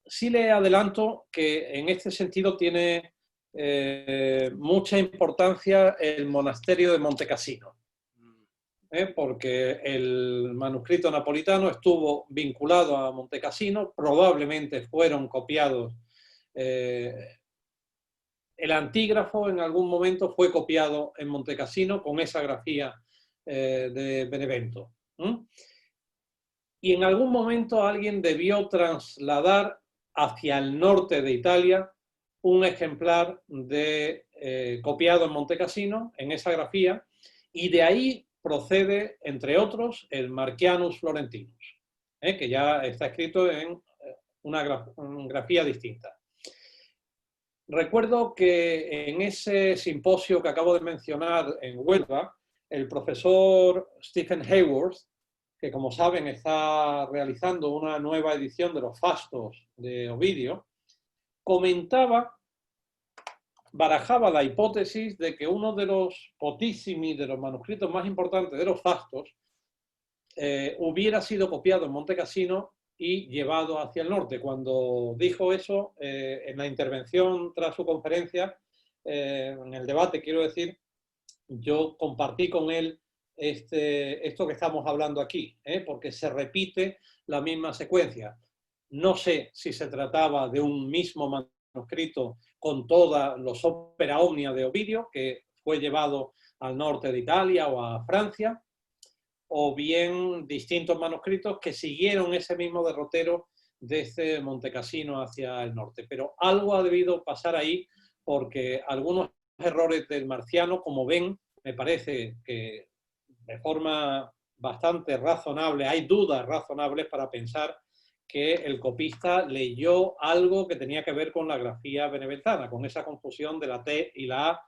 Speaker 2: Sí le adelanto que en este sentido tiene mucha importancia el monasterio de Montecassino, porque el manuscrito napolitano estuvo vinculado a Montecassino, probablemente fueron copiados. El antígrafo en algún momento fue copiado en Montecassino con esa grafía de Benevento. Y en algún momento alguien debió trasladar hacia el norte de Italia un ejemplar copiado en Montecassino, en esa grafía, y de ahí procede, entre otros, el Marcianus Florentinus, que ya está escrito en una grafía distinta. Recuerdo que en ese simposio que acabo de mencionar en Huelva, el profesor Stephen Hayworth, que como saben está realizando una nueva edición de los fastos de Ovidio, barajaba la hipótesis de que uno de los potissimi, de los manuscritos más importantes de los fastos, hubiera sido copiado en Montecassino y llevado hacia el norte. Cuando dijo eso, en la intervención tras su conferencia, en el debate, quiero decir, yo compartí con él esto que estamos hablando aquí, porque se repite la misma secuencia. No sé si se trataba de un mismo manuscrito con todos los Opera Omnia de Ovidio, que fue llevado al norte de Italia o a Francia, o bien distintos manuscritos que siguieron ese mismo derrotero desde Montecassino hacia el norte. Pero algo ha debido pasar ahí, porque algunos errores del Marciano, como ven, me parece que de forma bastante razonable, hay dudas razonables para pensar que el copista leyó algo que tenía que ver con la grafía beneventana, con esa confusión de la T y la A,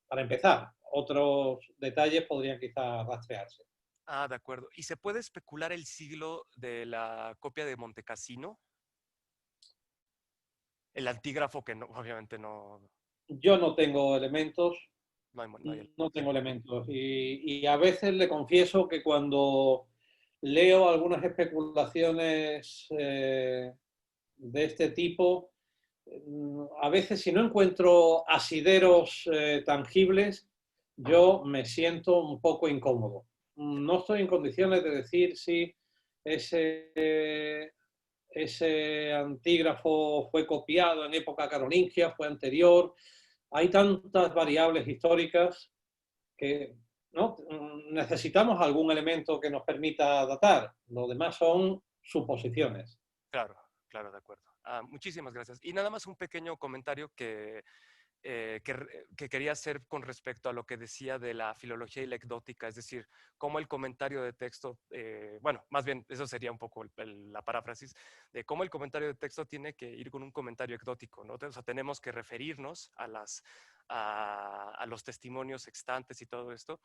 Speaker 2: para empezar. Otros detalles podrían quizás rastrearse.
Speaker 5: Ah, de acuerdo. ¿Y se puede especular el siglo de la copia de Montecassino? El antígrafo que no, obviamente no...
Speaker 2: Yo no tengo elementos. No tengo elementos. Y a veces le confieso que cuando leo algunas especulaciones de este tipo, a veces si no encuentro asideros tangibles, yo me siento un poco incómodo. No estoy en condiciones de decir si ese antígrafo fue copiado en época carolingia, fue anterior. Hay tantas variables históricas que ¿no? Necesitamos algún elemento que nos permita datar. Lo demás son suposiciones.
Speaker 5: Claro, claro, de acuerdo. Muchísimas gracias. Y nada más un pequeño comentario que quería hacer con respecto a lo que decía de la filología ilecdótica, es decir, cómo el comentario de texto, bueno, más bien eso sería un poco la paráfrasis, de cómo el comentario de texto tiene que ir con un comentario ecdótico, ¿no? O sea, tenemos que referirnos a los testimonios extantes y todo esto.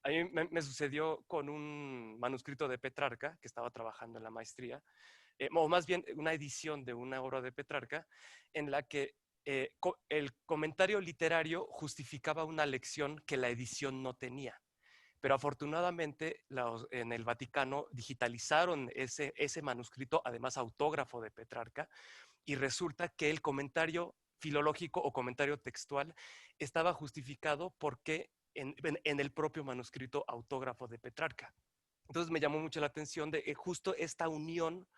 Speaker 5: A mí me sucedió con un manuscrito de Petrarca, que estaba trabajando en la maestría, o más bien una edición de una obra de Petrarca, en la que el comentario literario justificaba una lección que la edición no tenía. Pero afortunadamente en el Vaticano digitalizaron ese manuscrito, además autógrafo de Petrarca, y resulta que el comentario filológico o comentario textual estaba justificado porque en el propio manuscrito autógrafo de Petrarca. Entonces me llamó mucho la atención de justo esta unión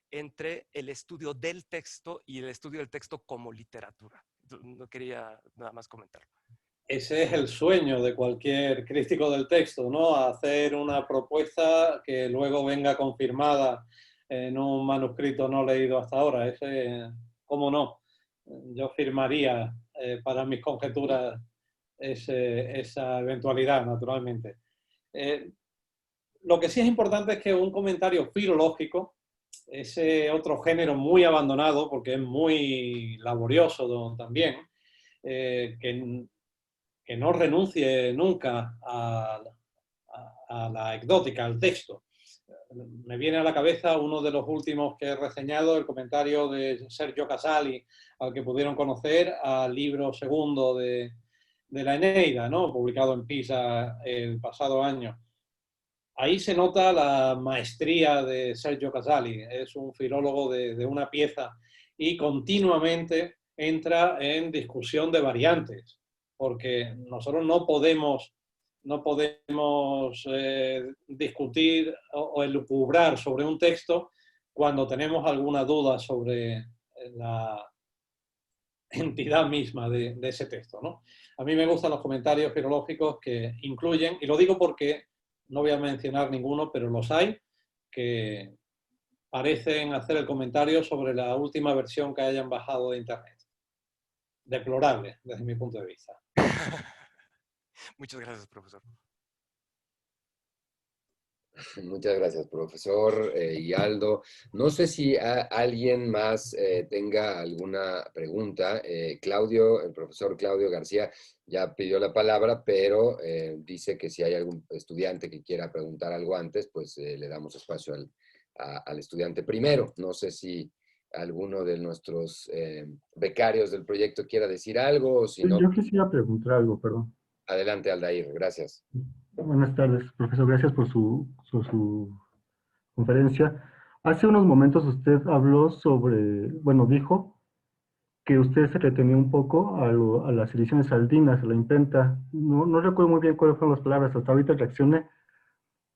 Speaker 5: entre el estudio del texto y el estudio del texto como literatura. No quería nada más comentarlo.
Speaker 2: Ese es el sueño de cualquier crítico del texto, ¿no? Hacer una propuesta que luego venga confirmada en un manuscrito no leído hasta ahora. Ese, ¿cómo no? yo firmaría para mis conjeturas esa eventualidad, naturalmente. Lo que sí es importante es que un comentario filológico, ese otro género muy abandonado, porque es muy laborioso también, que no renuncie nunca a la ecdótica, al texto. Me viene a la cabeza uno de los últimos que he reseñado, el comentario de Sergio Casali, al que pudieron conocer, al libro segundo de la Eneida, ¿no? Publicado en Pisa el pasado año. Ahí se nota la maestría de Sergio Casali, es un filólogo de una pieza y continuamente entra en discusión de variantes, porque nosotros no podemos discutir o elucubrar sobre un texto cuando tenemos alguna duda sobre la entidad misma de ese texto, ¿no? A mí me gustan los comentarios filológicos que incluyen, y lo digo porque no voy a mencionar ninguno, pero los hay, que parecen hacer el comentario sobre la última versión que hayan bajado de Internet. Deplorable, desde mi punto de vista.
Speaker 5: Muchas gracias, profesor.
Speaker 3: Muchas gracias, profesor y Aldo. No sé si alguien más tenga alguna pregunta. Claudio, el profesor Claudio García ya pidió la palabra, pero dice que si hay algún estudiante que quiera preguntar algo antes, pues le damos espacio al estudiante primero. No sé si alguno de nuestros becarios del proyecto quiera decir algo, o si no...
Speaker 6: Yo quisiera preguntar algo, perdón.
Speaker 3: Adelante, Aldair, gracias.
Speaker 6: Buenas tardes, profesor. Gracias por su conferencia. Hace unos momentos usted habló sobre, bueno, dijo que usted se retenía un poco a las ediciones saldinas, a la imprenta. No recuerdo muy bien cuáles fueron las palabras, hasta ahorita reaccioné,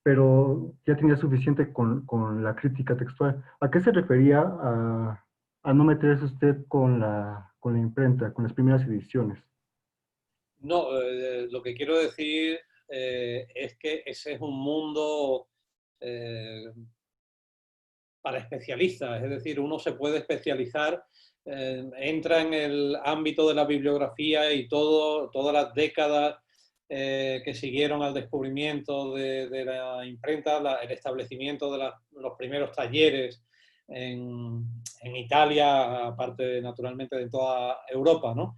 Speaker 6: pero ya tenía suficiente con la crítica textual. ¿A qué se refería a no meterse usted con la imprenta, con las primeras ediciones?
Speaker 2: No, lo que quiero decir es que ese es un mundo para especialistas, es decir, uno se puede especializar, entra en el ámbito de la bibliografía y todas las décadas que siguieron al descubrimiento de la imprenta, el establecimiento de los primeros talleres en Italia, aparte naturalmente de toda Europa, ¿no?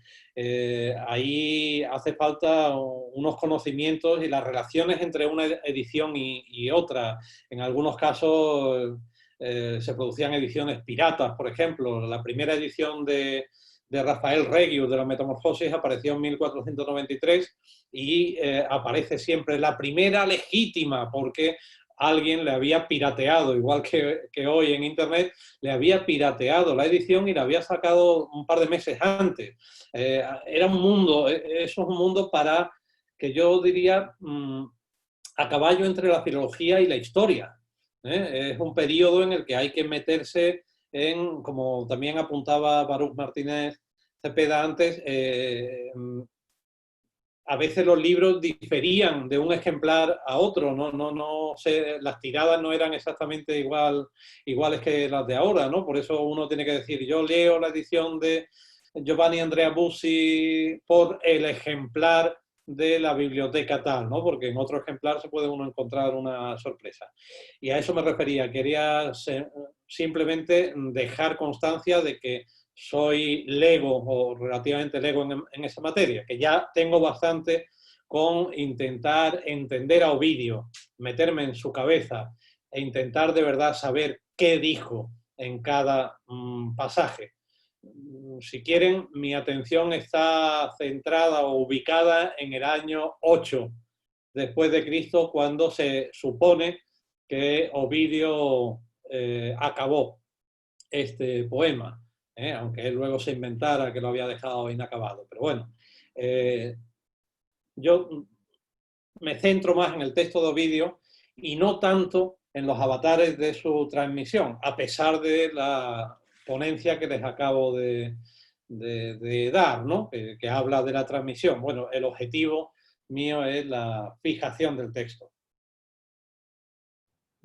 Speaker 2: Ahí hace falta unos conocimientos y las relaciones entre una edición y otra. En algunos casos se producían ediciones piratas, por ejemplo. La primera edición de Rafael Regius de la Metamorfosis apareció en 1493 y aparece siempre la primera legítima, porque alguien le había pirateado, igual que hoy en Internet, le había pirateado la edición y la había sacado un par de meses antes. Era un mundo, eso es un mundo para, que yo diría, a caballo entre la filología y la historia. Es un periodo en el que hay que meterse en, como también apuntaba Baruch Martínez Cepeda antes, a veces los libros diferían de un ejemplar a otro, no sé, las tiradas no eran exactamente iguales que las de ahora, ¿no? Por eso uno tiene que decir, yo leo la edición de Giovanni Andrea Bussi por el ejemplar de la biblioteca tal, ¿no? Porque en otro ejemplar se puede uno encontrar una sorpresa. Y a eso me refería, quería simplemente dejar constancia de que soy lego o relativamente lego en esa materia, que ya tengo bastante con intentar entender a Ovidio, meterme en su cabeza e intentar de verdad saber qué dijo en cada pasaje. Si quieren, mi atención está centrada o ubicada en el año 8 después de Cristo, cuando se supone que Ovidio acabó este poema. Aunque él luego se inventara que lo había dejado inacabado. Pero bueno, yo me centro más en el texto de Ovidio y no tanto en los avatares de su transmisión, a pesar de la ponencia que les acabo de dar, ¿no? que habla de la transmisión. Bueno, el objetivo mío es la fijación del texto.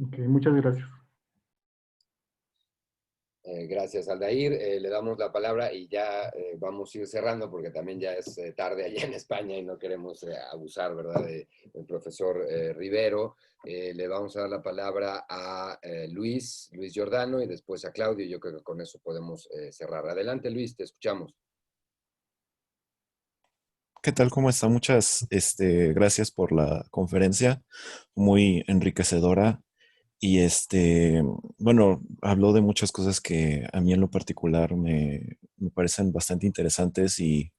Speaker 6: Okay, muchas gracias.
Speaker 3: Gracias, Aldair. Le damos la palabra y ya vamos a ir cerrando porque también ya es tarde allá en España y no queremos abusar, ¿verdad?, del profesor Rivero. Le vamos a dar la palabra a Luis Giordano y después a Claudio. Yo creo que con eso podemos cerrar. Adelante, Luis, te escuchamos.
Speaker 7: ¿Qué tal? ¿Cómo está? Muchas gracias por la conferencia, muy enriquecedora. Y bueno, habló de muchas cosas que a mí en lo particular me parecen bastante interesantes y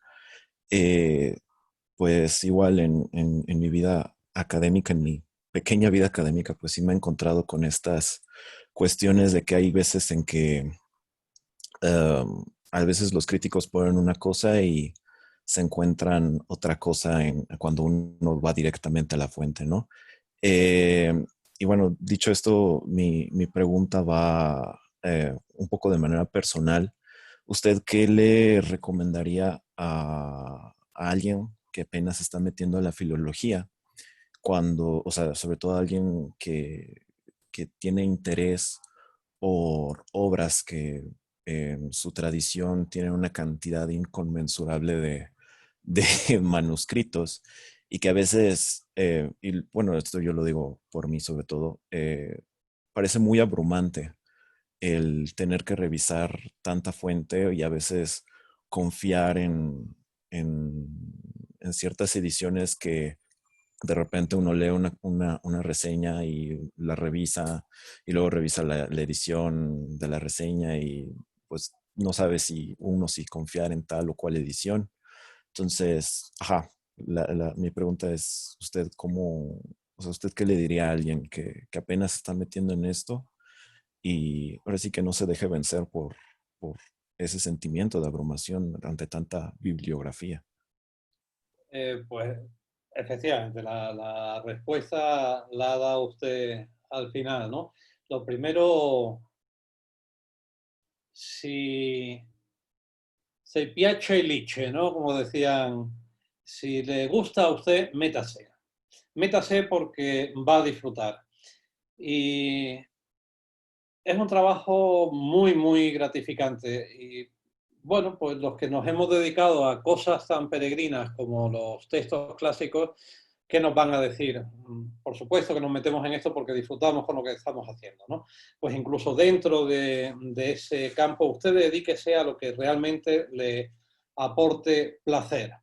Speaker 7: pues igual en mi vida académica, en mi pequeña vida académica, pues sí me he encontrado con estas cuestiones de que hay veces en que a veces los críticos ponen una cosa y se encuentran otra cosa cuando uno va directamente a la fuente, ¿no? Eh, y bueno, dicho esto, mi pregunta va un poco de manera personal. ¿Usted qué le recomendaría a alguien que apenas se está metiendo a la filología? Cuando, o sea, sobre todo a alguien que tiene interés por obras que en su tradición tienen una cantidad inconmensurable de manuscritos y que a veces, y bueno, esto yo lo digo por mí sobre todo, parece muy abrumante el tener que revisar tanta fuente y a veces confiar en ciertas ediciones que de repente uno lee una reseña y la revisa y luego revisa la edición de la reseña y pues no sabe si confiar en tal o cual edición. Entonces, ajá, mi pregunta es, ¿usted cómo, o sea, usted qué le diría a alguien que apenas se está metiendo en esto y ahora sí que no se deje vencer por ese sentimiento de abrumación ante tanta bibliografía?
Speaker 2: Pues efectivamente, la respuesta la ha dado usted al final, ¿no? Lo primero, si se piace y liche, ¿no? Como decían, si le gusta a usted, métase. Métase porque va a disfrutar. Y es un trabajo muy, muy gratificante. Y bueno, pues los que nos hemos dedicado a cosas tan peregrinas como los textos clásicos, ¿qué nos van a decir? Por supuesto que nos metemos en esto porque disfrutamos con lo que estamos haciendo, ¿no? Pues incluso dentro de ese campo, usted dedíquese a lo que realmente le aporte placer.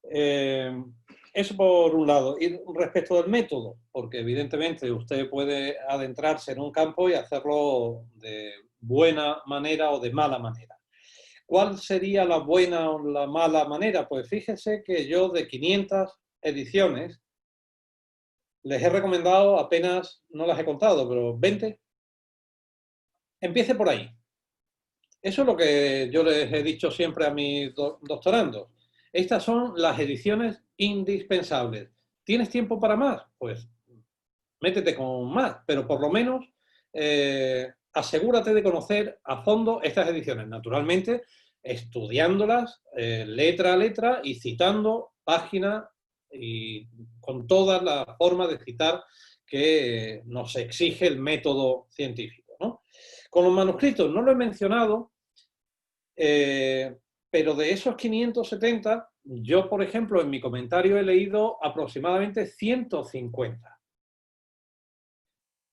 Speaker 2: Eso por un lado. Y respecto del método, porque evidentemente usted puede adentrarse en un campo y hacerlo de buena manera o de mala manera. ¿Cuál sería la buena o la mala manera? Pues fíjese que yo de 500 ediciones les he recomendado apenas, no las he contado, pero 20. Empiece por ahí. Eso es lo que yo les he dicho siempre a mis doctorandos. Estas son las ediciones indispensables. ¿Tienes tiempo para más? Pues métete con más, pero por lo menos asegúrate de conocer a fondo estas ediciones. Naturalmente, estudiándolas letra a letra y citando página y con toda la forma de citar que nos exige el método científico, ¿no? Con los manuscritos no lo he mencionado, pero de esos 570, yo, por ejemplo, en mi comentario he leído aproximadamente 150.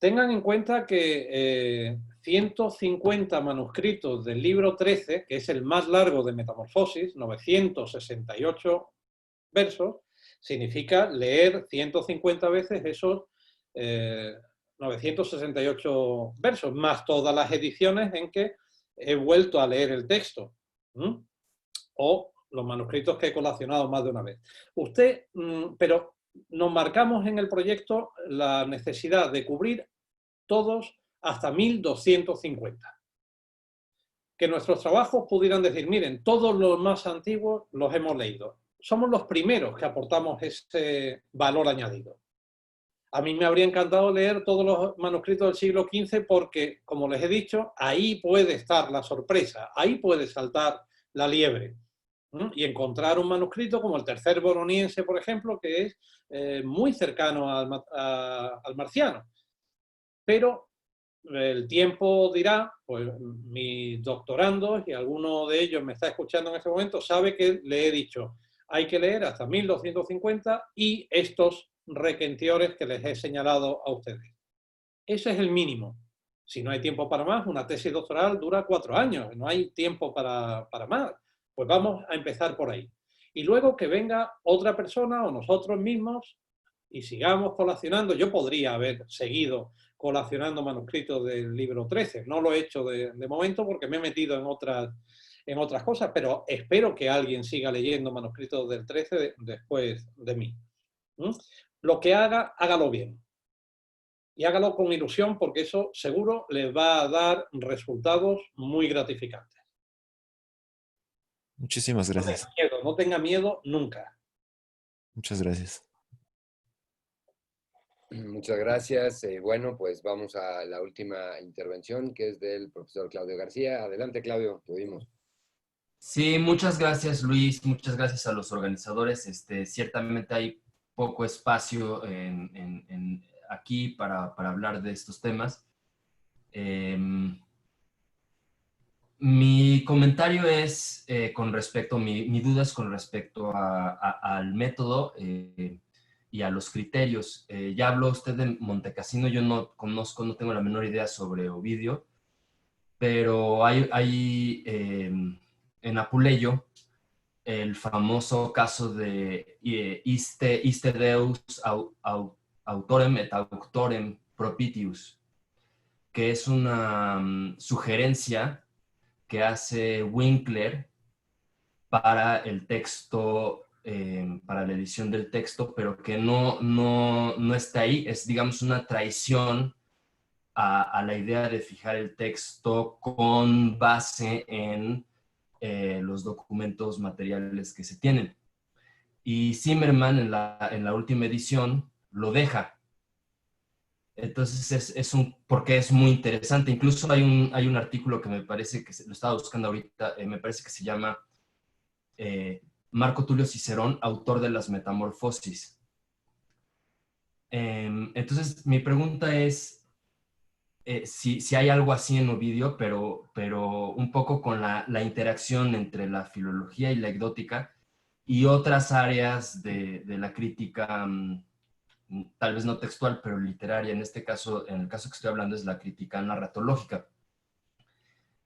Speaker 2: Tengan en cuenta que 150 manuscritos del libro 13, que es el más largo de Metamorfosis, 968 versos, significa leer 150 veces esos 968 versos, más todas las ediciones en que he vuelto a leer el texto, o los manuscritos que he colacionado más de una vez. Pero nos marcamos en el proyecto la necesidad de cubrir todos hasta 1250. Que nuestros trabajos pudieran decir, miren, todos los más antiguos los hemos leído. Somos los primeros que aportamos ese valor añadido. A mí me habría encantado leer todos los manuscritos del siglo XV porque, como les he dicho, ahí puede estar la sorpresa, ahí puede saltar la liebre. Y encontrar un manuscrito como el Tercer Boroniense, por ejemplo, que es muy cercano al marciano. Pero el tiempo dirá, pues mis doctorandos, y alguno de ellos me está escuchando en este momento, sabe que le he dicho, hay que leer hasta 1250 y estos requentiores que les he señalado a ustedes. Ese es el mínimo. Si no hay tiempo para más, una tesis doctoral dura 4 años, no hay tiempo para más. Pues vamos a empezar por ahí. Y luego que venga otra persona o nosotros mismos y sigamos colacionando. Yo podría haber seguido colacionando manuscritos del libro 13. No lo he hecho de momento porque me he metido en otras cosas, pero espero que alguien siga leyendo manuscritos del 13 después de mí. Lo que haga, hágalo bien. Y hágalo con ilusión porque eso seguro les va a dar resultados muy gratificantes.
Speaker 7: Muchísimas gracias.
Speaker 2: No tenga miedo nunca.
Speaker 7: Muchas gracias.
Speaker 3: Muchas gracias. Bueno, pues vamos a la última intervención, que es del profesor Claudio García. Adelante, Claudio, te oímos.
Speaker 8: Sí, muchas gracias, Luis. Muchas gracias a los organizadores. Ciertamente hay poco espacio aquí para hablar de estos temas. Mi comentario es con respecto, mi duda es con respecto al método y a los criterios. Ya habló usted de Montecassino, yo no conozco, no tengo la menor idea sobre Ovidio, pero hay en Apuleyo el famoso caso de iste Deus autorem et auctorem propitius, que es una sugerencia que hace Winkler para el texto, para la edición del texto, pero que no está ahí. Es, digamos, una traición a la idea de fijar el texto con base en los documentos materiales que se tienen. Y Zimmerman en la última edición lo deja. Entonces porque es muy interesante. Incluso hay un artículo que me parece que lo estaba buscando ahorita, me parece que se llama Marco Tulio Cicerón, autor de las Metamorfosis. Entonces mi pregunta es si hay algo así en Ovidio, pero un poco con la interacción entre la filología y la ecdótica y otras áreas de la crítica, tal vez no textual, pero literaria. En este caso, en el caso que estoy hablando es la crítica narratológica,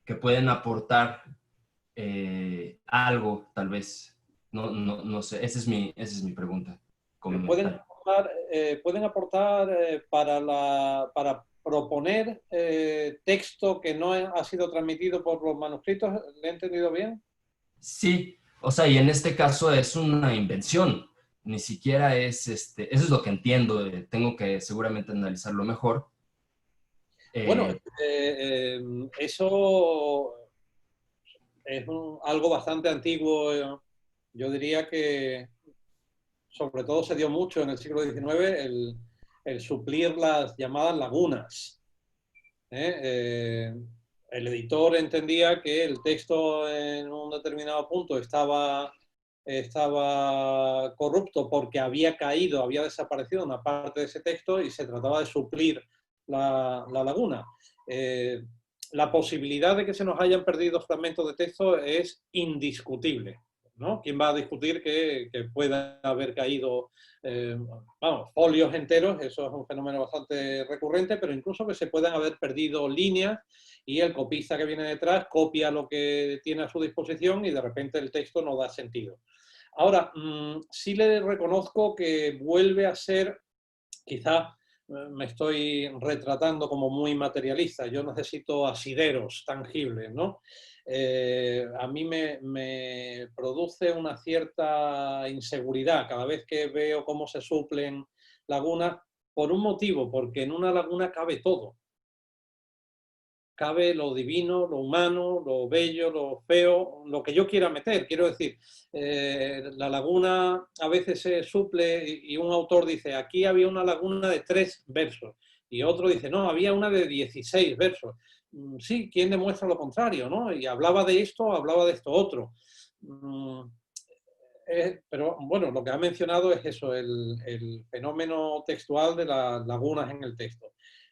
Speaker 8: que pueden aportar algo, tal vez. No sé, esa es mi pregunta.
Speaker 2: Pueden aportar para proponer texto que no ha sido transmitido por los manuscritos. ¿Le he entendido bien?
Speaker 8: Sí, o sea, y en este caso es una invención. Ni siquiera es, eso es lo que entiendo, tengo que seguramente analizarlo mejor.
Speaker 2: Bueno, eso es algo bastante antiguo. Yo diría que sobre todo se dio mucho en el siglo XIX el suplir las llamadas lagunas. El editor entendía que el texto en un determinado punto estaba corrupto porque había caído, había desaparecido una parte de ese texto y se trataba de suplir la laguna. La posibilidad de que se nos hayan perdido fragmentos de texto es indiscutible, ¿no? ¿Quién va a discutir que pueda haber caído folios enteros? Eso es un fenómeno bastante recurrente, pero incluso que se puedan haber perdido líneas y el copista que viene detrás copia lo que tiene a su disposición y de repente el texto no da sentido. Ahora, sí le reconozco que vuelve a ser, quizá me estoy retratando como muy materialista, yo necesito asideros tangibles, ¿no? A mí me produce una cierta inseguridad cada vez que veo cómo se suplen lagunas, por un motivo, porque en una laguna cabe todo. Cabe lo divino, lo humano, lo bello, lo feo, lo que yo quiera meter. Quiero decir, la laguna a veces se suple y un autor dice, aquí había una laguna de 3 versos. Y otro dice, no, había una de 16 versos. Sí, ¿quién demuestra lo contrario, no? Y hablaba de esto otro. Pero bueno, lo que ha mencionado es eso, el fenómeno textual de las lagunas en el texto.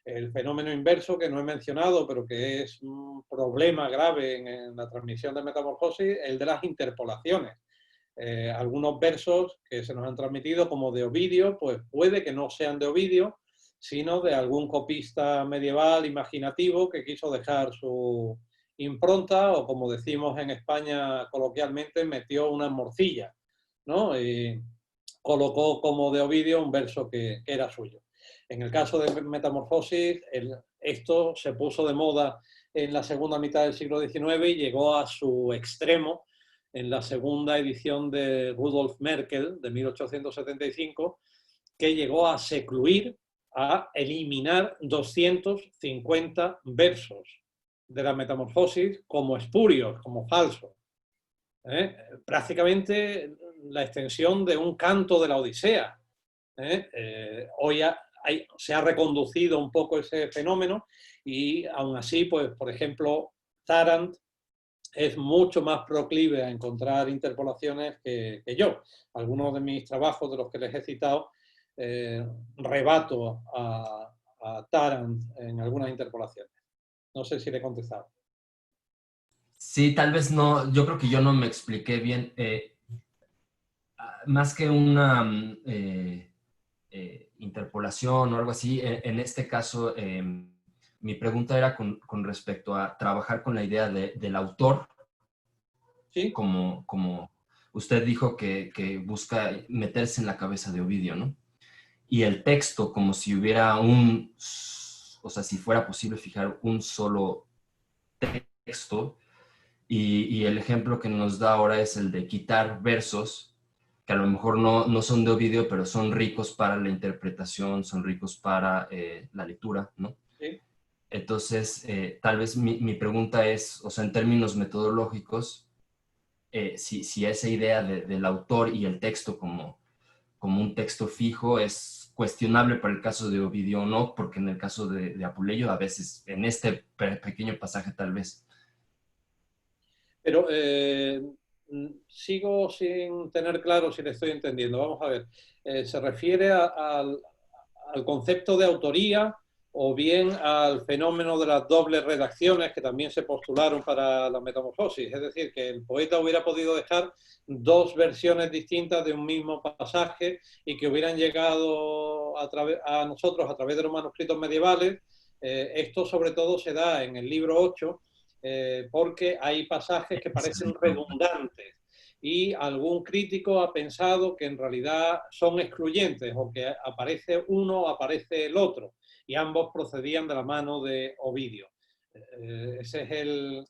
Speaker 2: El fenómeno inverso, que no he mencionado, pero que es un problema grave en la transmisión de metamorfosis, el de las interpolaciones. Algunos versos que se nos han transmitido como de Ovidio, pues puede que no sean de Ovidio, sino de algún copista medieval imaginativo que quiso dejar su impronta, o como decimos en España coloquialmente, metió una morcilla, ¿no? Y colocó como de Ovidio un verso que era suyo. En el caso de Metamorfosis, esto se puso de moda en la segunda mitad del siglo XIX y llegó a su extremo en la segunda edición de Rudolf Merkel de 1875, que llegó a secluir, a eliminar 250 versos de la Metamorfosis como espurios, como falsos. Prácticamente la extensión de un canto de la Odisea. Hoy se ha reconducido un poco ese fenómeno y aún así, pues, por ejemplo, Tarrant es mucho más proclive a encontrar interpolaciones que yo. Algunos de mis trabajos, de los que les he citado, rebato a Tarrant en algunas interpolaciones. No sé si le he contestado.
Speaker 8: Sí, tal vez no, yo creo que yo no me expliqué bien. Más que una interpolación o algo así, en este caso mi pregunta era con respecto a trabajar con la idea del autor,
Speaker 2: ¿Sí?
Speaker 8: como usted dijo que busca meterse en la cabeza de Ovidio, ¿no? Y el texto como si hubiera o sea, si fuera posible fijar un solo texto, y el ejemplo que nos da ahora es el de quitar versos que a lo mejor no son de Ovidio, pero son ricos para la interpretación, son ricos para la lectura, ¿no?
Speaker 2: Sí.
Speaker 8: Entonces, tal vez mi pregunta es, o sea, en términos metodológicos, si esa idea del autor y el texto como un texto fijo es cuestionable para el caso de Ovidio o no, porque en el caso de Apuleyo a veces, en este pequeño pasaje tal vez.
Speaker 2: Pero sigo sin tener claro si le estoy entendiendo. Vamos a ver. ¿Se refiere al concepto de autoría o bien al fenómeno de las dobles redacciones que también se postularon para la Metamorfosis? Es decir, que el poeta hubiera podido dejar dos versiones distintas de un mismo pasaje y que hubieran llegado a nosotros a través de los manuscritos medievales. Esto sobre todo se da en el libro 8, porque hay pasajes que parecen redundantes y algún crítico ha pensado que en realidad son excluyentes, o que aparece uno o aparece el otro, y ambos procedían de la mano de Ovidio. Ese es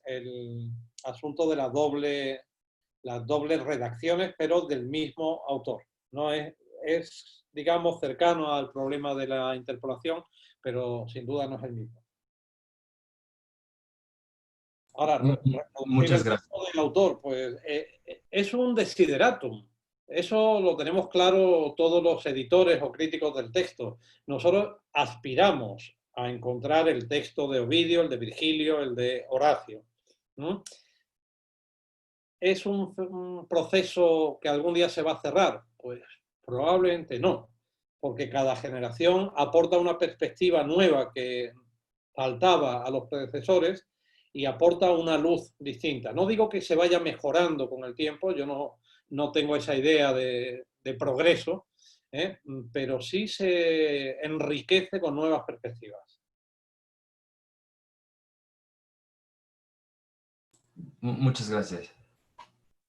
Speaker 2: el asunto de las dobles redacciones, pero del mismo autor. No es, digamos, cercano al problema de la interpolación, pero sin duda no es el mismo. Ahora,
Speaker 8: muchas gracias.
Speaker 2: del autor, pues es un desideratum. Eso lo tenemos claro todos los editores o críticos del texto. Nosotros aspiramos a encontrar el texto de Ovidio, el de Virgilio, el de Horacio. ¿Es un proceso que algún día se va a cerrar? Pues probablemente no, porque cada generación aporta una perspectiva nueva que faltaba a los predecesores y aporta una luz distinta. No digo que se vaya mejorando con el tiempo, yo no tengo esa idea de progreso, pero sí se enriquece con nuevas perspectivas.
Speaker 8: Muchas gracias.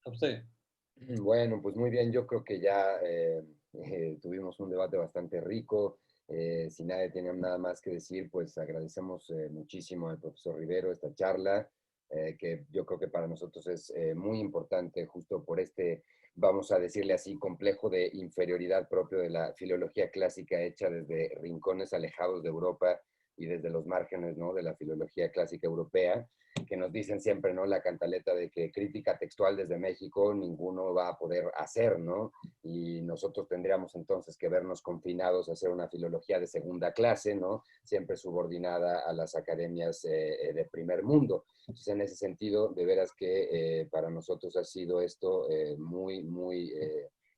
Speaker 2: A usted.
Speaker 3: Bueno, pues muy bien, yo creo que ya tuvimos un debate bastante rico. Si nadie tiene nada más que decir, pues agradecemos muchísimo al profesor Rivero esta charla, que yo creo que para nosotros es muy importante, justo por este, vamos a decirle así, complejo de inferioridad propio de la filología clásica hecha desde rincones alejados de Europa y desde los márgenes, ¿no?, de la filología clásica europea, que nos dicen siempre, ¿no?, la cantaleta de que crítica textual desde México ninguno va a poder hacer, ¿no? Y nosotros tendríamos entonces que vernos confinados a hacer una filología de segunda clase, ¿no?, siempre subordinada a las academias de primer mundo. Entonces, en ese sentido, de veras que para nosotros ha sido esto muy, muy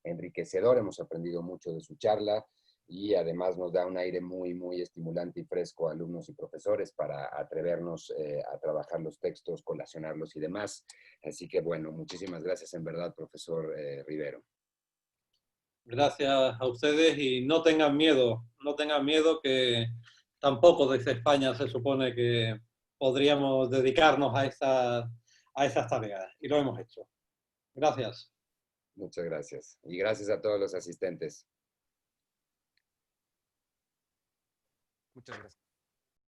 Speaker 3: enriquecedor. Hemos aprendido mucho de su charla. y además nos da un aire muy, muy estimulante y fresco a alumnos y profesores para atrevernos a trabajar los textos, colacionarlos y demás. Así que bueno, muchísimas gracias en verdad, profesor Rivero.
Speaker 2: Gracias a ustedes y no tengan miedo que tampoco desde España se supone que podríamos dedicarnos a esas tareas y lo hemos hecho. Gracias.
Speaker 3: Muchas gracias. Y gracias a todos los asistentes.
Speaker 5: Muchas gracias.